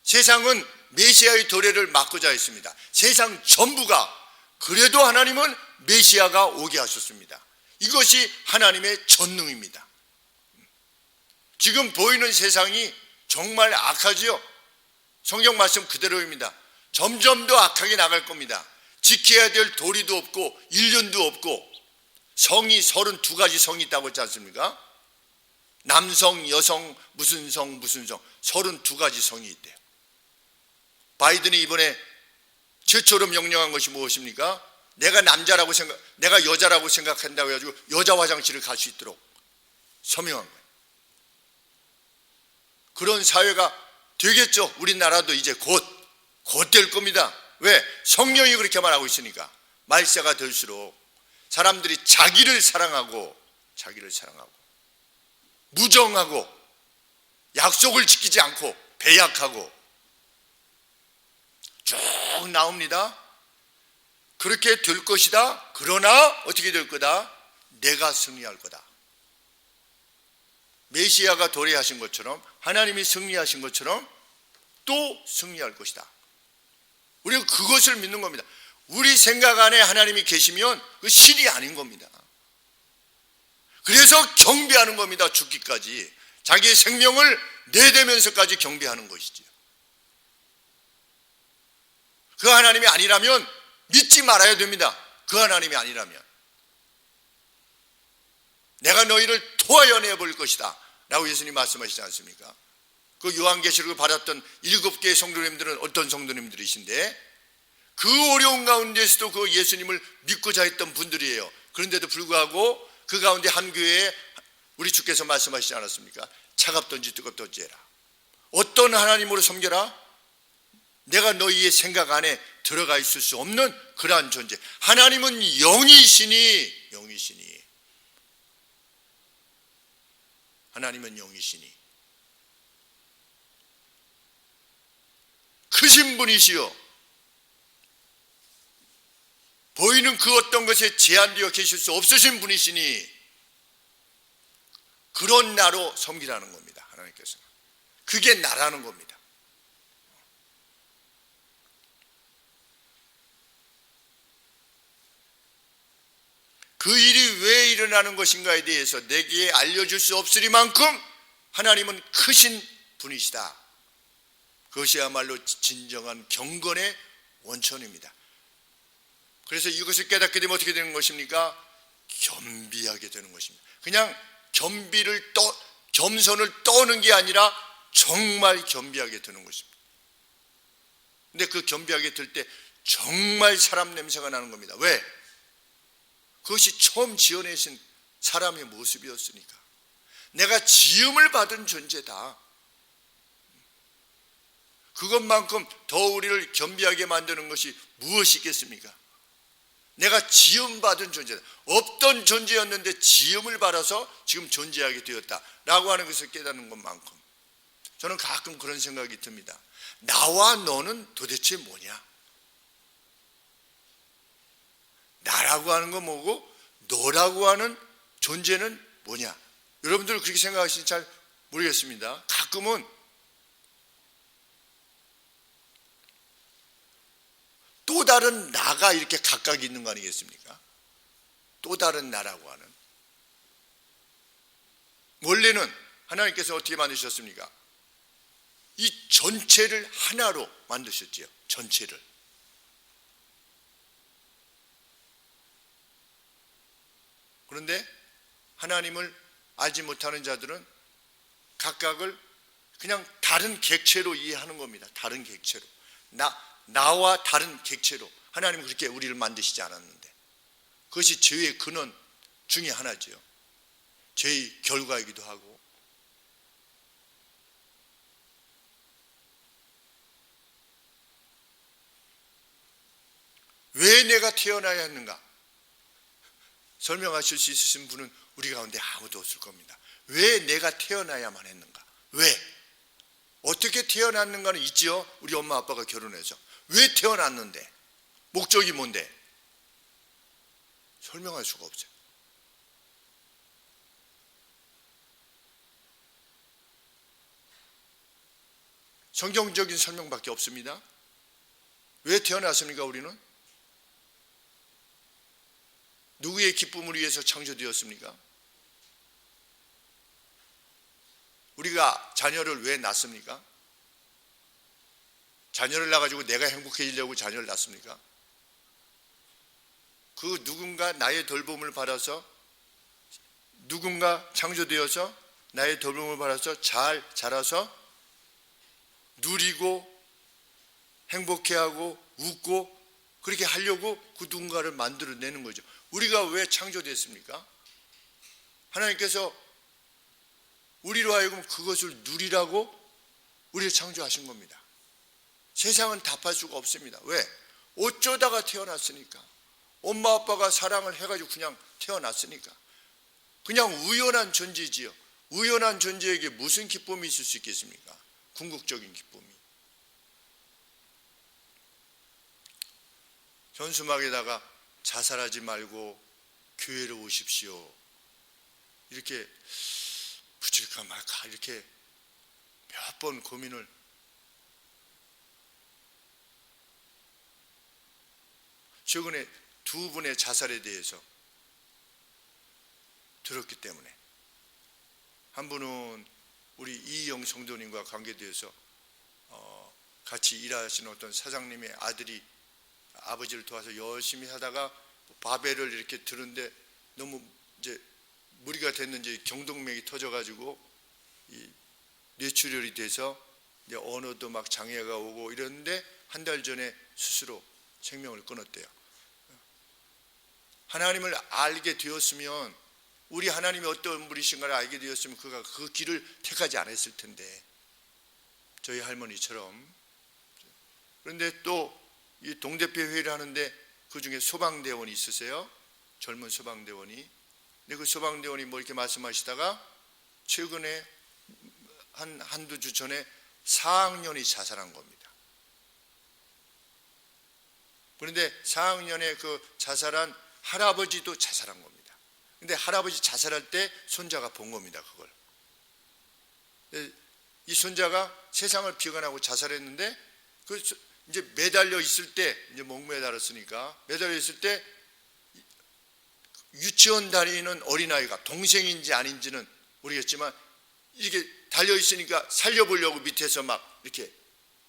Speaker 1: 세상은 메시아의 도래를 막고자 했습니다. 세상 전부가. 그래도 하나님은 메시아가 오게 하셨습니다. 이것이 하나님의 전능입니다. 지금 보이는 세상이 정말 악하지요. 성경 말씀 그대로입니다. 점점 더 악하게 나갈 겁니다. 지켜야 될 도리도 없고 인륜도 없고 성이 32가지 성이 있다고 했지 않습니까? 남성, 여성, 무슨 성 32가지 성이 있대요. 바이든이 이번에 최초로 명령한 것이 무엇입니까? 내가 여자라고 생각한다고 해가지고 여자 화장실을 갈 수 있도록 서명한 거예요. 그런 사회가 되겠죠. 우리나라도 이제 곧 될 겁니다. 왜? 성령이 그렇게 말하고 있으니까. 말세가 될수록 사람들이 자기를 사랑하고 무정하고 약속을 지키지 않고 배약하고 쭉 나옵니다. 그렇게 될 것이다. 그러나 어떻게 될 거다? 내가 승리할 거다. 메시아가 도래하신 것처럼 하나님이 승리하신 것처럼 또 승리할 것이다. 우리는 그것을 믿는 겁니다. 우리 생각 안에 하나님이 계시면 그 신이 아닌 겁니다. 그래서 경배하는 겁니다. 죽기까지. 자기의 생명을 내대면서까지 경배하는 것이지요. 그 하나님이 아니라면 믿지 말아야 됩니다. 그 하나님이 아니라면. 내가 너희를 토하여 내버릴 것이다 라고 예수님 말씀하시지 않습니까? 그 요한계시록을 받았던 7개의 성도님들은 어떤 성도님들이신데 그 어려운 가운데서도 그 예수님을 믿고자 했던 분들이에요. 그런데도 불구하고 그 가운데 한 교회에 우리 주께서 말씀하시지 않았습니까? 차갑든지 뜨겁든지 해라. 어떤 하나님으로 섬겨라? 내가 너희의 생각 안에 들어가 있을 수 없는 그러한 존재. 하나님은 영이시니, 영이시니. 하나님은 영이시니. 크신 분이시요. 보이는 그 어떤 것에 제한되어 계실 수 없으신 분이시니 그런 나로 섬기라는 겁니다. 하나님께서는. 그게 나라는 겁니다. 그 일이 왜 일어나는 것인가에 대해서 내게 알려줄 수 없으리만큼 하나님은 크신 분이시다. 그것이야말로 진정한 경건의 원천입니다. 그래서 이것을 깨닫게 되면 어떻게 되는 것입니까? 겸비하게 되는 것입니다. 그냥 겸손을 떠는 게 아니라 정말 겸비하게 되는 것입니다. 근데 그 겸비하게 될 때 정말 사람 냄새가 나는 겁니다. 왜? 그것이 처음 지어내신 사람의 모습이었으니까. 내가 지음을 받은 존재다. 그것만큼 더 우리를 겸비하게 만드는 것이 무엇이 있겠습니까? 내가 지음받은 존재다. 없던 존재였는데 지음을 받아서 지금 존재하게 되었다라고 하는 것을 깨닫는 것만큼 저는 가끔 그런 생각이 듭니다. 나와 너는 도대체 뭐냐? 나라고 하는 건 뭐고 너라고 하는 존재는 뭐냐? 여러분들 그렇게 생각하시는지 잘 모르겠습니다. 가끔은 또 다른 나가 이렇게 각각 있는 거 아니겠습니까? 또 다른 나라고 하는. 원래는 하나님께서 어떻게 만드셨습니까? 이 전체를 하나로 만드셨지요. 전체를. 그런데 하나님을 알지 못하는 자들은 각각을 그냥 다른 객체로 이해하는 겁니다. 다른 객체로. 나와 다른 객체로. 하나님은 그렇게 우리를 만드시지 않았는데. 그것이 죄의 근원 중에 하나죠. 죄의 결과이기도 하고. 왜 내가 태어나야 했는가? 설명하실 수 있으신 분은 우리 가운데 아무도 없을 겁니다. 왜 내가 태어나야만 했는가? 왜? 어떻게 태어났는가는 있지요. 우리 엄마 아빠가 결혼해서. 왜 태어났는데? 목적이 뭔데? 설명할 수가 없어요. 성경적인 설명밖에 없습니다. 왜 태어났습니까, 우리는? 누구의 기쁨을 위해서 창조되었습니까? 우리가 자녀를 왜 낳습니까? 자녀를 낳아가지고 내가 행복해지려고 자녀를 낳습니까? 그 누군가 나의 돌봄을 받아서, 누군가 창조되어서 나의 돌봄을 받아서 잘 자라서 누리고 행복해하고 웃고 그렇게 하려고 그 누군가를 만들어내는 거죠. 우리가 왜 창조됐습니까? 하나님께서 우리로 하여금 그것을 누리라고 우리를 창조하신 겁니다. 세상은 답할 수가 없습니다. 왜? 어쩌다가 태어났으니까. 엄마 아빠가 사랑을 해가지고 그냥 태어났으니까. 그냥 우연한 존재지요. 우연한 존재에게 무슨 기쁨이 있을 수 있겠습니까? 궁극적인 기쁨이. 현수막에다가 자살하지 말고 교회로 오십시오. 이렇게 붙일까 말까 이렇게 몇 번 고민을. 최근에 두 분의 자살에 대해서 들었기 때문에, 한 분은 우리 이영 성도님과 관계되어서 같이 일하시는 어떤 사장님의 아들이 아버지를 도와서 열심히 하다가 바벨을 이렇게 드는데 너무 이제 무리가 됐는지 경동맥이 터져가지고 이 뇌출혈이 돼서 이제 언어도 막 장애가 오고 이랬는데 한 달 전에 스스로 생명을 끊었대요. 하나님을 알게 되었으면, 우리 하나님이 어떤 분이신가를 알게 되었으면 그가 그 길을 택하지 않았을 텐데, 저희 할머니처럼. 그런데 또 이 동대표 회의를 하는데 그 중에 소방대원이 있으세요. 젊은 소방대원이. 근데 그 소방대원이 뭐 이렇게 말씀하시다가 최근에 한두 주 전에 4학년이 자살한 겁니다. 그런데 4학년에 그 자살한 할아버지도 자살한 겁니다. 근데 할아버지 자살할 때 손자가 본 겁니다, 그걸. 이 손자가 세상을 비관하고 자살했는데, 그 이제 매달려 있을 때, 이제 목매달았으니까 매달려 있을 때 유치원 다니는 어린아이가, 동생인지 아닌지는 모르겠지만 이렇게 달려 있으니까 살려보려고 밑에서 막 이렇게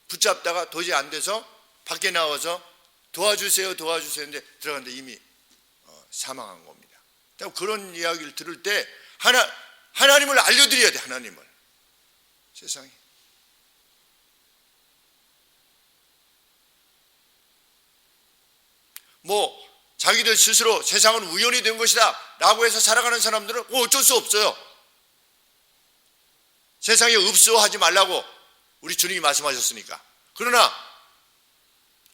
Speaker 1: 붙잡다가 도저히 안 돼서 밖에 나와서 도와주세요 했는데 들어갔는데 이미 사망한 겁니다. 그런 이야기를 들을 때 하나님을 알려드려야 돼. 하나님을. 세상에. 뭐 자기들 스스로 세상은 우연이 된 것이다 라고 해서 살아가는 사람들은 어쩔 수 없어요. 세상에 읍소하지 말라고 우리 주님이 말씀하셨으니까. 그러나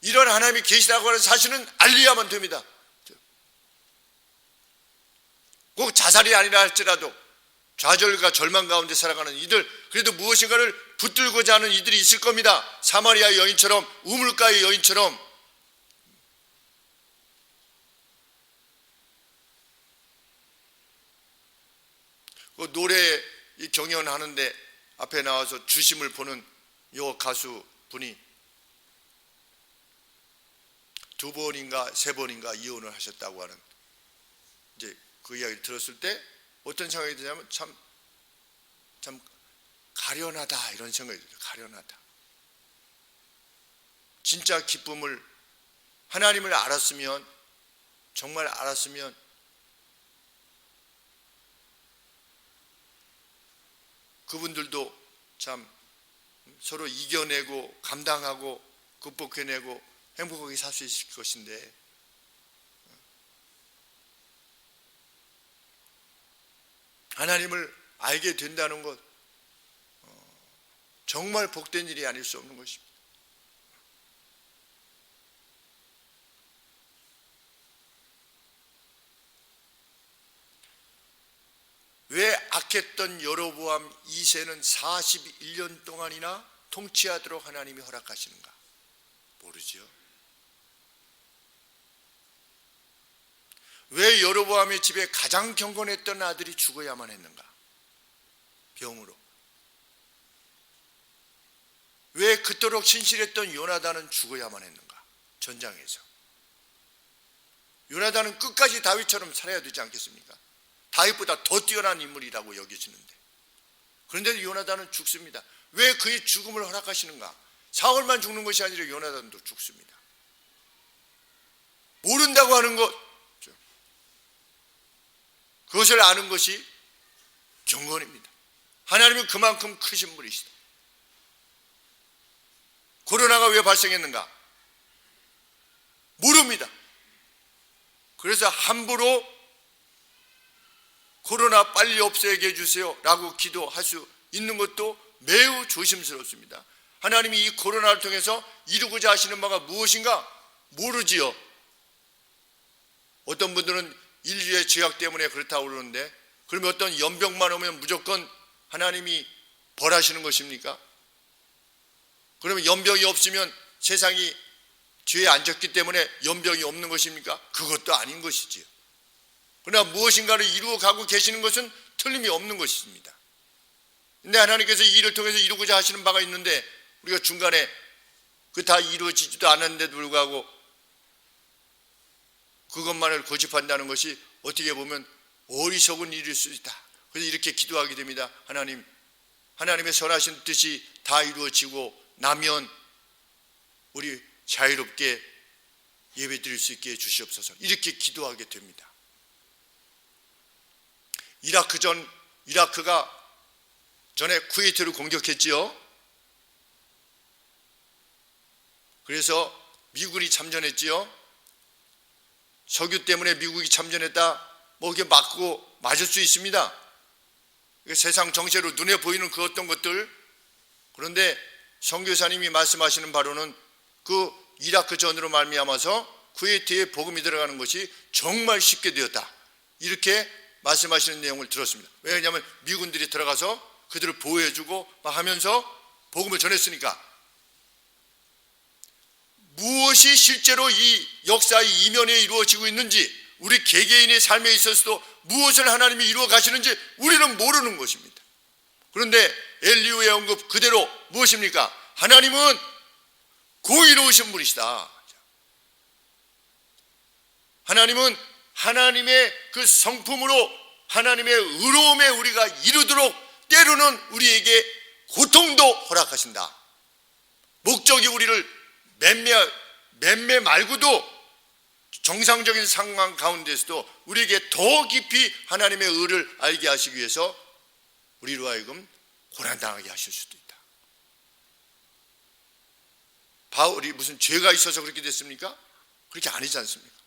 Speaker 1: 이런 하나님이 계시다고 하는 사실은 알려야만 됩니다. 꼭 자살이 아니라 할지라도 좌절과 절망 가운데 살아가는 이들, 그래도 무엇인가를 붙들고자 하는 이들이 있을 겁니다. 사마리아 여인처럼, 우물가의 여인처럼. 그 노래 경연하는데 앞에 나와서 주심을 보는 요 가수 분이 2번인가 3번인가 이혼을 하셨다고 하는, 이제 그 이야기를 들었을 때 어떤 생각이 드냐면 참 가련하다, 이런 생각이 들어요. 가련하다. 진짜 기쁨을, 하나님을 알았으면, 정말 알았으면 그분들도 참 서로 이겨내고 감당하고 극복해내고 행복하게 살 수 있을 것인데, 하나님을 알게 된다는 것, 정말 복된 일이 아닐 수 없는 것입니다. 왜 악했던 여로보암 2세는 41년 동안이나 통치하도록 하나님이 허락하시는가? 모르죠. 왜 여로보암의 집에 가장 경건했던 아들이 죽어야만 했는가? 병으로. 왜 그토록 신실했던 요나단은 죽어야만 했는가? 전장에서. 요나단은 끝까지 다윗처럼 살아야 되지 않겠습니까? 다윗보다 더 뛰어난 인물이라고 여겨지는데, 그런데 요나단은 죽습니다. 왜 그의 죽음을 허락하시는가? 사울만 죽는 것이 아니라 요나단도 죽습니다. 모른다고 하는 것, 그것을 아는 것이 경건입니다. 하나님은 그만큼 크신 분이시다. 코로나가 왜 발생했는가? 모릅니다. 그래서 함부로 코로나 빨리 없애게 해주세요 라고 기도할 수 있는 것도 매우 조심스럽습니다. 하나님이 이 코로나를 통해서 이루고자 하시는 바가 무엇인가 모르지요. 어떤 분들은 인류의 죄악 때문에 그렇다고 그러는데, 그러면 어떤 연병만 오면 무조건 하나님이 벌하시는 것입니까? 그러면 연병이 없으면 세상이 죄에 안 졌기 때문에 연병이 없는 것입니까? 그것도 아닌 것이지요. 그러나 무엇인가를 이루어가고 계시는 것은 틀림이 없는 것입니다. 근데 하나님께서 이 일을 통해서 이루고자 하시는 바가 있는데, 우리가 중간에 그 다 이루어지지도 않았는데도 불구하고 그것만을 고집한다는 것이 어떻게 보면 어리석은 일일 수 있다. 그래서 이렇게 기도하게 됩니다. 하나님의 선하신 뜻이 다 이루어지고 나면 우리 자유롭게 예배 드릴 수 있게 해주시옵소서. 이렇게 기도하게 됩니다. 이라크가 전에 쿠웨이트를 공격했지요. 그래서 미군이 참전했지요. 석유 때문에 미국이 참전했다 뭐 이게 맞을 수 있습니다. 세상 정세로 눈에 보이는 그 어떤 것들. 그런데 선교사님이 말씀하시는 바로는 그 이라크 전으로 말미암아서 쿠웨이트에 복음이 들어가는 것이 정말 쉽게 되었다, 이렇게 말씀하시는 내용을 들었습니다. 왜냐하면 미군들이 들어가서 그들을 보호해주고 하면서 복음을 전했으니까. 무엇이 실제로 이 역사의 이면에 이루어지고 있는지, 우리 개개인의 삶에 있어서도 무엇을 하나님이 이루어 가시는지 우리는 모르는 것입니다. 그런데 엘리후의 언급 그대로 무엇입니까? 하나님은 공의로우신 분이시다. 하나님은 하나님의 그 성품으로 하나님의 의로움에 우리가 이르도록 때로는 우리에게 고통도 허락하신다. 목적이 우리를 맴매 말고도 정상적인 상황 가운데서도 우리에게 더 깊이 하나님의 의를 알게 하시기 위해서 우리로 하여금 고난당하게 하실 수도 있다. 바울이 무슨 죄가 있어서 그렇게 됐습니까? 그렇게 아니지 않습니까?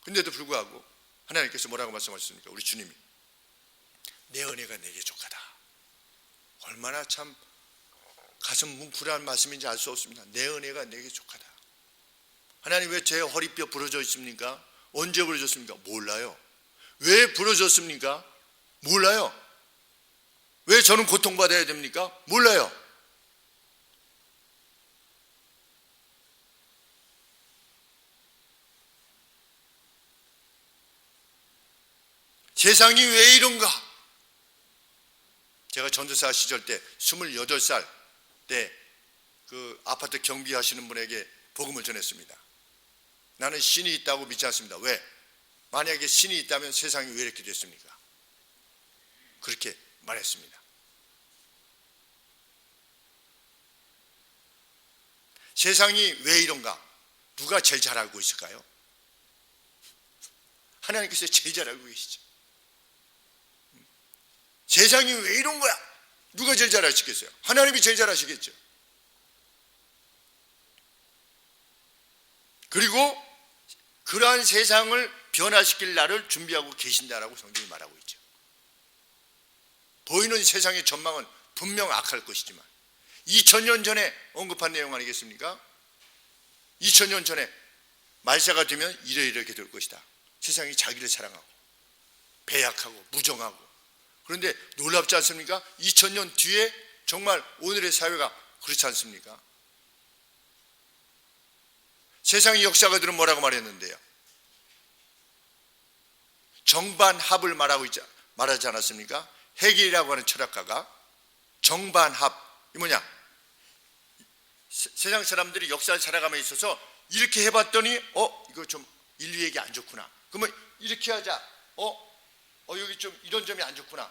Speaker 1: 근데도 불구하고 하나님께서 뭐라고 말씀하셨습니까? 우리 주님이 내 은혜가 내게 족하다. 얼마나 참 가슴 뭉클한 말씀인지 알 수 없습니다. 내 은혜가 내게 족하다. 하나님 왜 제 허리뼈 부러져 있습니까? 언제 부러졌습니까? 몰라요. 왜 부러졌습니까? 몰라요. 왜 저는 고통받아야 됩니까? 몰라요. 세상이 왜 이런가? 제가 전도사 시절 때 28살 때 그 아파트 경비하시는 분에게 복음을 전했습니다. 나는 신이 있다고 믿지 않습니다. 왜? 만약에 신이 있다면 세상이 왜 이렇게 됐습니까? 그렇게 말했습니다. 세상이 왜 이런가? 누가 제일 잘 알고 있을까요? 하나님께서 제일 잘 알고 계시죠. 세상이 왜 이런 거야? 누가 제일 잘 아시겠어요? 하나님이 제일 잘 아시겠죠. 그리고 그러한 세상을 변화시킬 날을 준비하고 계신다라고 성경이 말하고 있죠. 보이는 세상의 전망은 분명 악할 것이지만 2000년 전에 언급한 내용 아니겠습니까? 2000년 전에 말세가 되면 이렇게 될 것이다. 세상이 자기를 사랑하고 배약하고 무정하고. 그런데 놀랍지 않습니까? 2000년 뒤에 정말 오늘의 사회가 그렇지 않습니까? 세상의 역사가들은 뭐라고 말했는데요? 정반합을 말하지 않았습니까? 헤겔이라고 하는 철학가가 정반합, 이 뭐냐? 세상 사람들이 역사를 살아감에 있어서 이렇게 해봤더니 이거 좀 인류에게 안 좋구나. 그러면 이렇게 하자. 여기 좀 이런 점이 안 좋구나.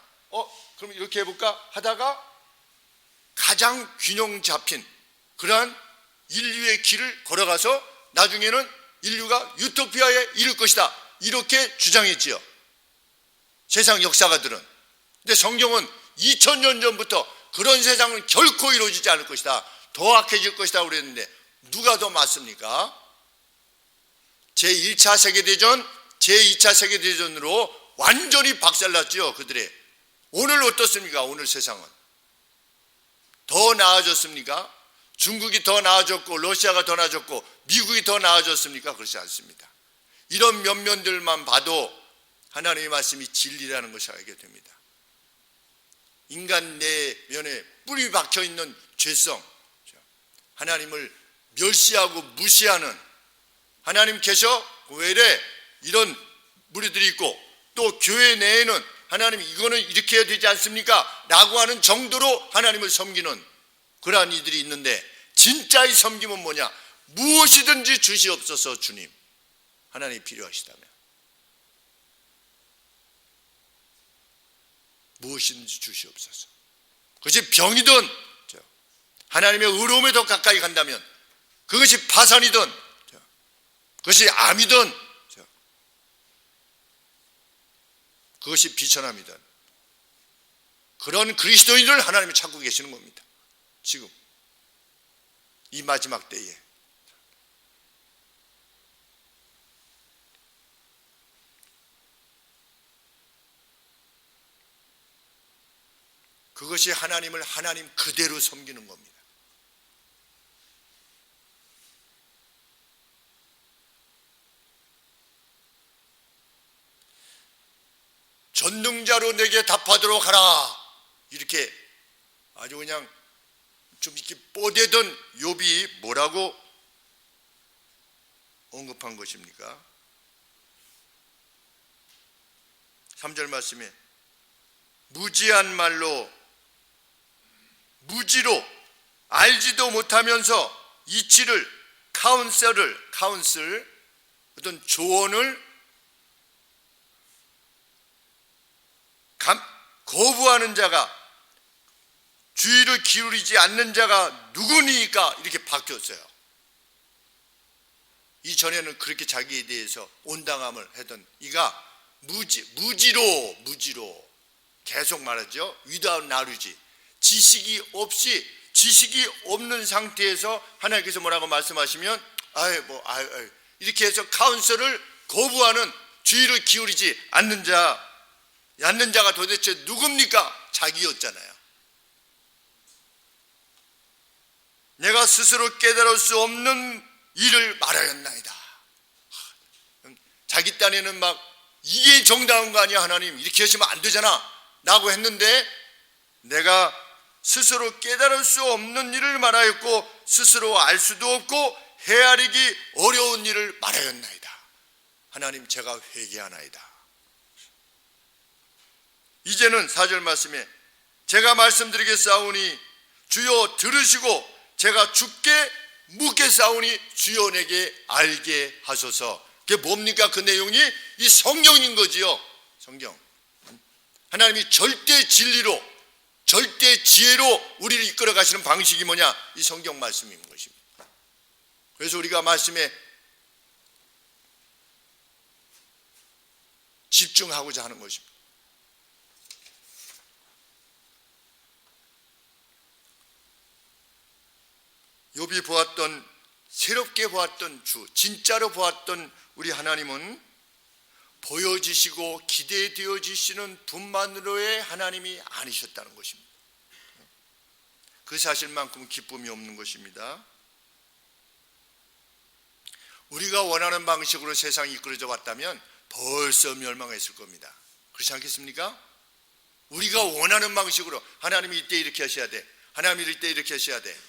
Speaker 1: 그럼 이렇게 해볼까 하다가 가장 균형 잡힌 그러한 인류의 길을 걸어가서 나중에는 인류가 유토피아에 이를 것이다, 이렇게 주장했지요, 세상 역사가들은. 근데 성경은 2000년 전부터 그런 세상은 결코 이루어지지 않을 것이다, 더 악해질 것이다 그랬는데 누가 더 맞습니까? 제1차 세계대전, 제2차 세계대전으로 완전히 박살났죠, 그들의. 오늘 어떻습니까? 오늘 세상은 더 나아졌습니까? 중국이 더 나아졌고 러시아가 더 나아졌고 미국이 더 나아졌습니까? 그렇지 않습니다. 이런 면면들만 봐도 하나님의 말씀이 진리라는 것을 알게 됩니다. 인간 내면에 뿌리 박혀 있는 죄성, 하나님을 멸시하고 무시하는, 하나님께서 왜 이래 이런 무리들이 있고 또 교회 내에는 하나님 이거는 이렇게 해야 되지 않습니까? 라고 하는 정도로 하나님을 섬기는 그러한 이들이 있는데, 진짜의 섬김은 뭐냐? 무엇이든지 주시옵소서 주님. 하나님이 필요하시다면 무엇이든지 주시옵소서. 그것이 병이든 하나님의 의로움에 더 가까이 간다면, 그것이 파산이든 그것이 암이든 그것이 비천함이든 그런 그리스도인을 하나님이 찾고 계시는 겁니다. 지금 이 마지막 때에 그것이 하나님을 하나님 그대로 섬기는 겁니다. 전능자로 내게 답하도록 하라. 이렇게 아주 그냥 좀 이렇게 뽀대던 욥이 뭐라고 언급한 것입니까? 3절 말씀에 무지한 말로 무지로 알지도 못하면서 이치를 카운슬 어떤 조언을 거부하는 자가 주의를 기울이지 않는 자가 누구니까 이렇게 바뀌었어요. 이전에는 그렇게 자기에 대해서 온당함을 하던 이가 무지로 계속 말하죠. without knowledge, 지식이 없는 상태에서 하나님께서 뭐라고 말씀하시면 이렇게 해서 카운슬을 거부하는, 주의를 기울이지 않는 자가 도대체 누굽니까? 자기였잖아요. 내가 스스로 깨달을 수 없는 일을 말하였나이다. 자기 딴에는 막 이게 정당한 거 아니야, 하나님 이렇게 하시면 안 되잖아 라고 했는데, 내가 스스로 깨달을 수 없는 일을 말하였고 스스로 알 수도 없고 헤아리기 어려운 일을 말하였나이다. 하나님, 제가 회개하나이다. 이제는 4절 말씀에 제가 말씀드리겠사오니 주여 들으시고 제가 주께 묻겠사오니 주여 내게 알게 하소서. 그게 뭡니까? 그 내용이 이 성경인 거지요. 성경. 하나님이 절대 진리로, 절대 지혜로 우리를 이끌어 가시는 방식이 뭐냐? 이 성경 말씀인 것입니다. 그래서 우리가 말씀에 집중하고자 하는 것입니다. 욥이 보았던, 새롭게 보았던 주, 진짜로 보았던 우리 하나님은 보여지시고 기대되어지시는 분만으로의 하나님이 아니셨다는 것입니다. 그 사실만큼 기쁨이 없는 것입니다. 우리가 원하는 방식으로 세상이 이끌어져 왔다면 벌써 멸망했을 겁니다. 그렇지 않겠습니까? 우리가 원하는 방식으로 하나님이 이때 이렇게 하셔야 돼, 하나님이 이때 이렇게 하셔야 돼,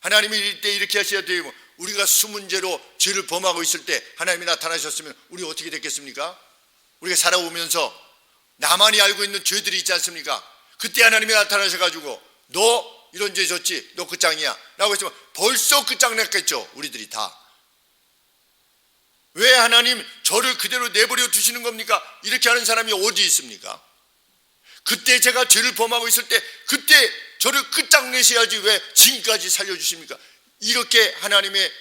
Speaker 1: 하나님이 이때 이렇게 하셔야 되고, 우리가 숨은 죄로 죄를 범하고 있을 때 하나님이 나타나셨으면 우리 어떻게 됐겠습니까? 우리가 살아오면서 나만이 알고 있는 죄들이 있지 않습니까? 그때 하나님이 나타나셔가지고 너 이런 죄 졌지, 너 끝장이야 라고 했으면 벌써 끝장냈겠죠. 우리들이 다. 왜 하나님 저를 그대로 내버려 두시는 겁니까? 이렇게 하는 사람이 어디 있습니까? 그때 제가 죄를 범하고 있을 때 그때 저를 끝장내셔야지 왜 지금까지 살려주십니까? 이렇게 하나님의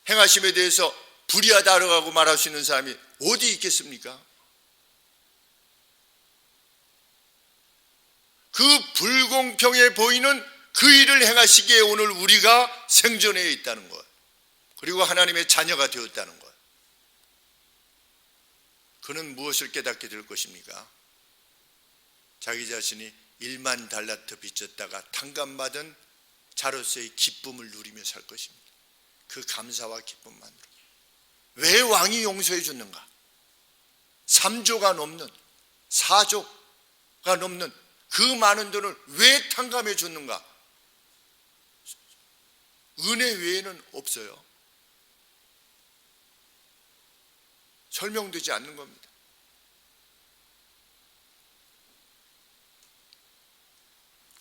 Speaker 1: 행하심에 대해서 불의하다라고 말할 수 있는 사람이 어디 있겠습니까? 그 불공평해 보이는 그 일을 행하시기에 오늘 우리가 생존해 있다는 것, 그리고 하나님의 자녀가 되었다는 것. 그는 무엇을 깨닫게 될 것입니까? 자기 자신이 1만 달란트 빚졌다가 탕감받은 자로서의 기쁨을 누리며 살 것입니다. 그 감사와 기쁨만으로. 왜 왕이 용서해 줬는가? 3조가 넘는, 4조가 넘는 그 많은 돈을 왜 탕감해 줬는가? 은혜 외에는 없어요. 설명되지 않는 겁니다.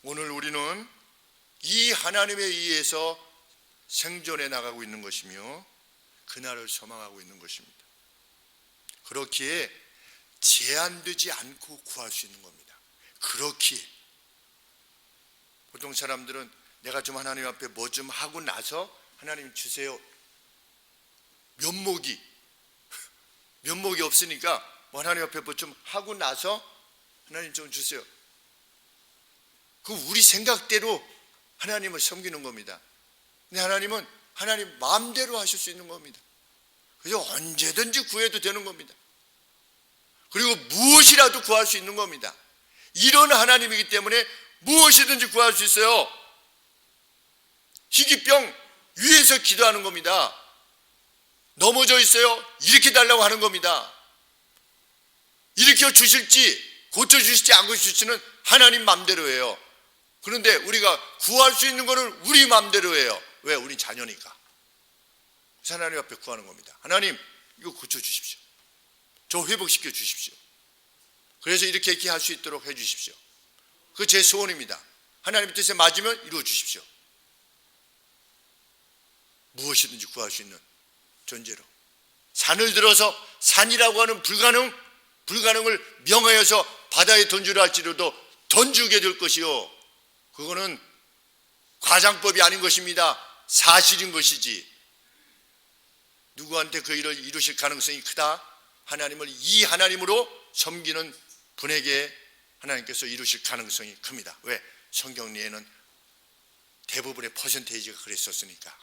Speaker 1: 오늘 우리는 이 하나님에 의해서 생존해 나가고 있는 것이며 그날을 소망하고 있는 것입니다. 그렇기에 제한되지 않고 구할 수 있는 겁니다. 그렇기에 보통 사람들은 내가 좀 하나님 앞에 뭐 좀 하고 나서 하나님 주세요. 면목이 없으니까 뭐 하나님 앞에 뭐 좀 하고 나서 하나님 좀 주세요. 그 우리 생각대로 하나님을 섬기는 겁니다. 근데 하나님은 하나님 마음대로 하실 수 있는 겁니다. 그래서 언제든지 구해도 되는 겁니다. 그리고 무엇이라도 구할 수 있는 겁니다. 이런 하나님이기 때문에 무엇이든지 구할 수 있어요. 희귀병 위에서 기도하는 겁니다. 넘어져 있어요. 일으켜 달라고 하는 겁니다. 일으켜 주실지 고쳐 주실지 안 고쳐 주실지는 하나님 맘대로예요. 그런데 우리가 구할 수 있는 거는 우리 맘대로 해요. 왜? 우리 자녀니까. 그래서 하나님 앞에 구하는 겁니다. 하나님, 이거 고쳐 주십시오. 저 회복시켜 주십시오. 그래서 이렇게 할 수 있도록 해 주십시오. 그게 제 소원입니다. 하나님의 뜻에 맞으면 이루어 주십시오. 무엇이든지 구할 수 있는 존재로. 산을 들어서 산이라고 하는 불가능을 명하여서 바다에 던지려 할지라도 던지게 될 것이요. 그거는 과장법이 아닌 것입니다. 사실인 것이지. 누구한테 그 일을 이루실 가능성이 크다? 하나님을 이 하나님으로 섬기는 분에게 하나님께서 이루실 가능성이 큽니다. 왜? 성경리에는 대부분의 퍼센테이지가 그랬었으니까.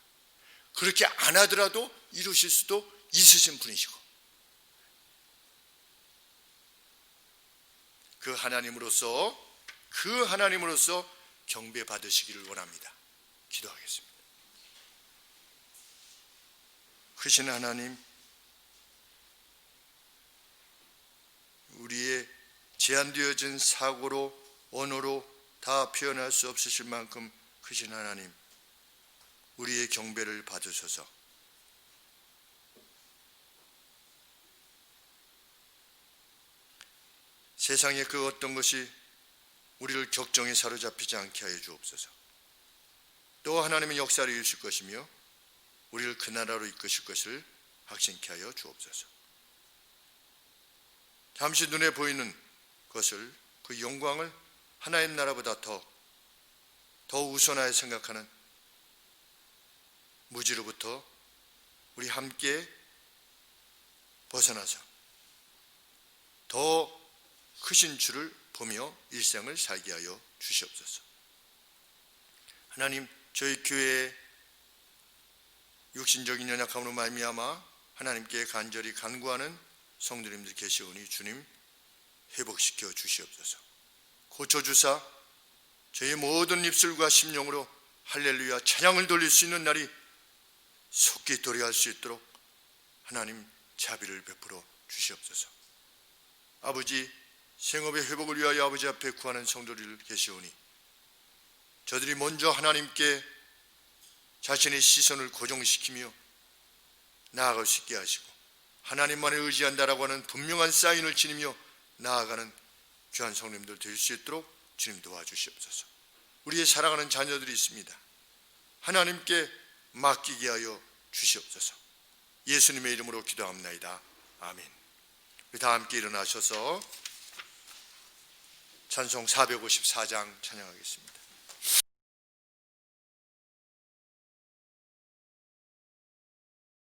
Speaker 1: 그렇게 안 하더라도 이루실 수도 있으신 분이시고, 그 하나님으로서 경배 받으시기를 원합니다. 기도하겠습니다. 크신 하나님, 우리의 제한되어진 사고로 언어로 다 표현할 수 없으실 만큼 크신 하나님, 우리의 경배를 받으소서. 세상의 그 어떤 것이 우리를 격정에 사로잡히지 않게 하여 주옵소서. 또 하나님의 역사를 이루실 것이며 우리를 그 나라로 이끄실 것을 확신케 하여 주옵소서. 잠시 눈에 보이는 것을, 그 영광을 하나님 나라보다 더 우선하여 생각하는 무지로부터 우리 함께 벗어나서 더 크신 주를 보며 일생을 살게 하여 주시옵소서. 하나님, 저희 교회의 육신적인 연약함으로 말미암아 하나님께 간절히 간구하는 성도님들 계시오니 주님 회복시켜 주시옵소서. 고쳐주사 저희 모든 입술과 심령으로 할렐루야 찬양을 돌릴 수 있는 날이 속히 도래할 수 있도록 하나님 자비를 베풀어 주시옵소서. 아버지, 생업의 회복을 위하여 아버지 앞에 구하는 성도들 계시오니 저들이 먼저 하나님께 자신의 시선을 고정시키며 나아갈 수 있게 하시고 하나님만을 의지한다라고 하는 분명한 사인을 지니며 나아가는 귀한 성도님들 될 수 있도록 주님 도와주시옵소서. 우리의 사랑하는 자녀들이 있습니다. 하나님께 맡기게 하여 주시옵소서. 예수님의 이름으로 기도합나이다. 아멘. 우리 다 함께 일어나셔서 찬송 454장 찬양하겠습니다.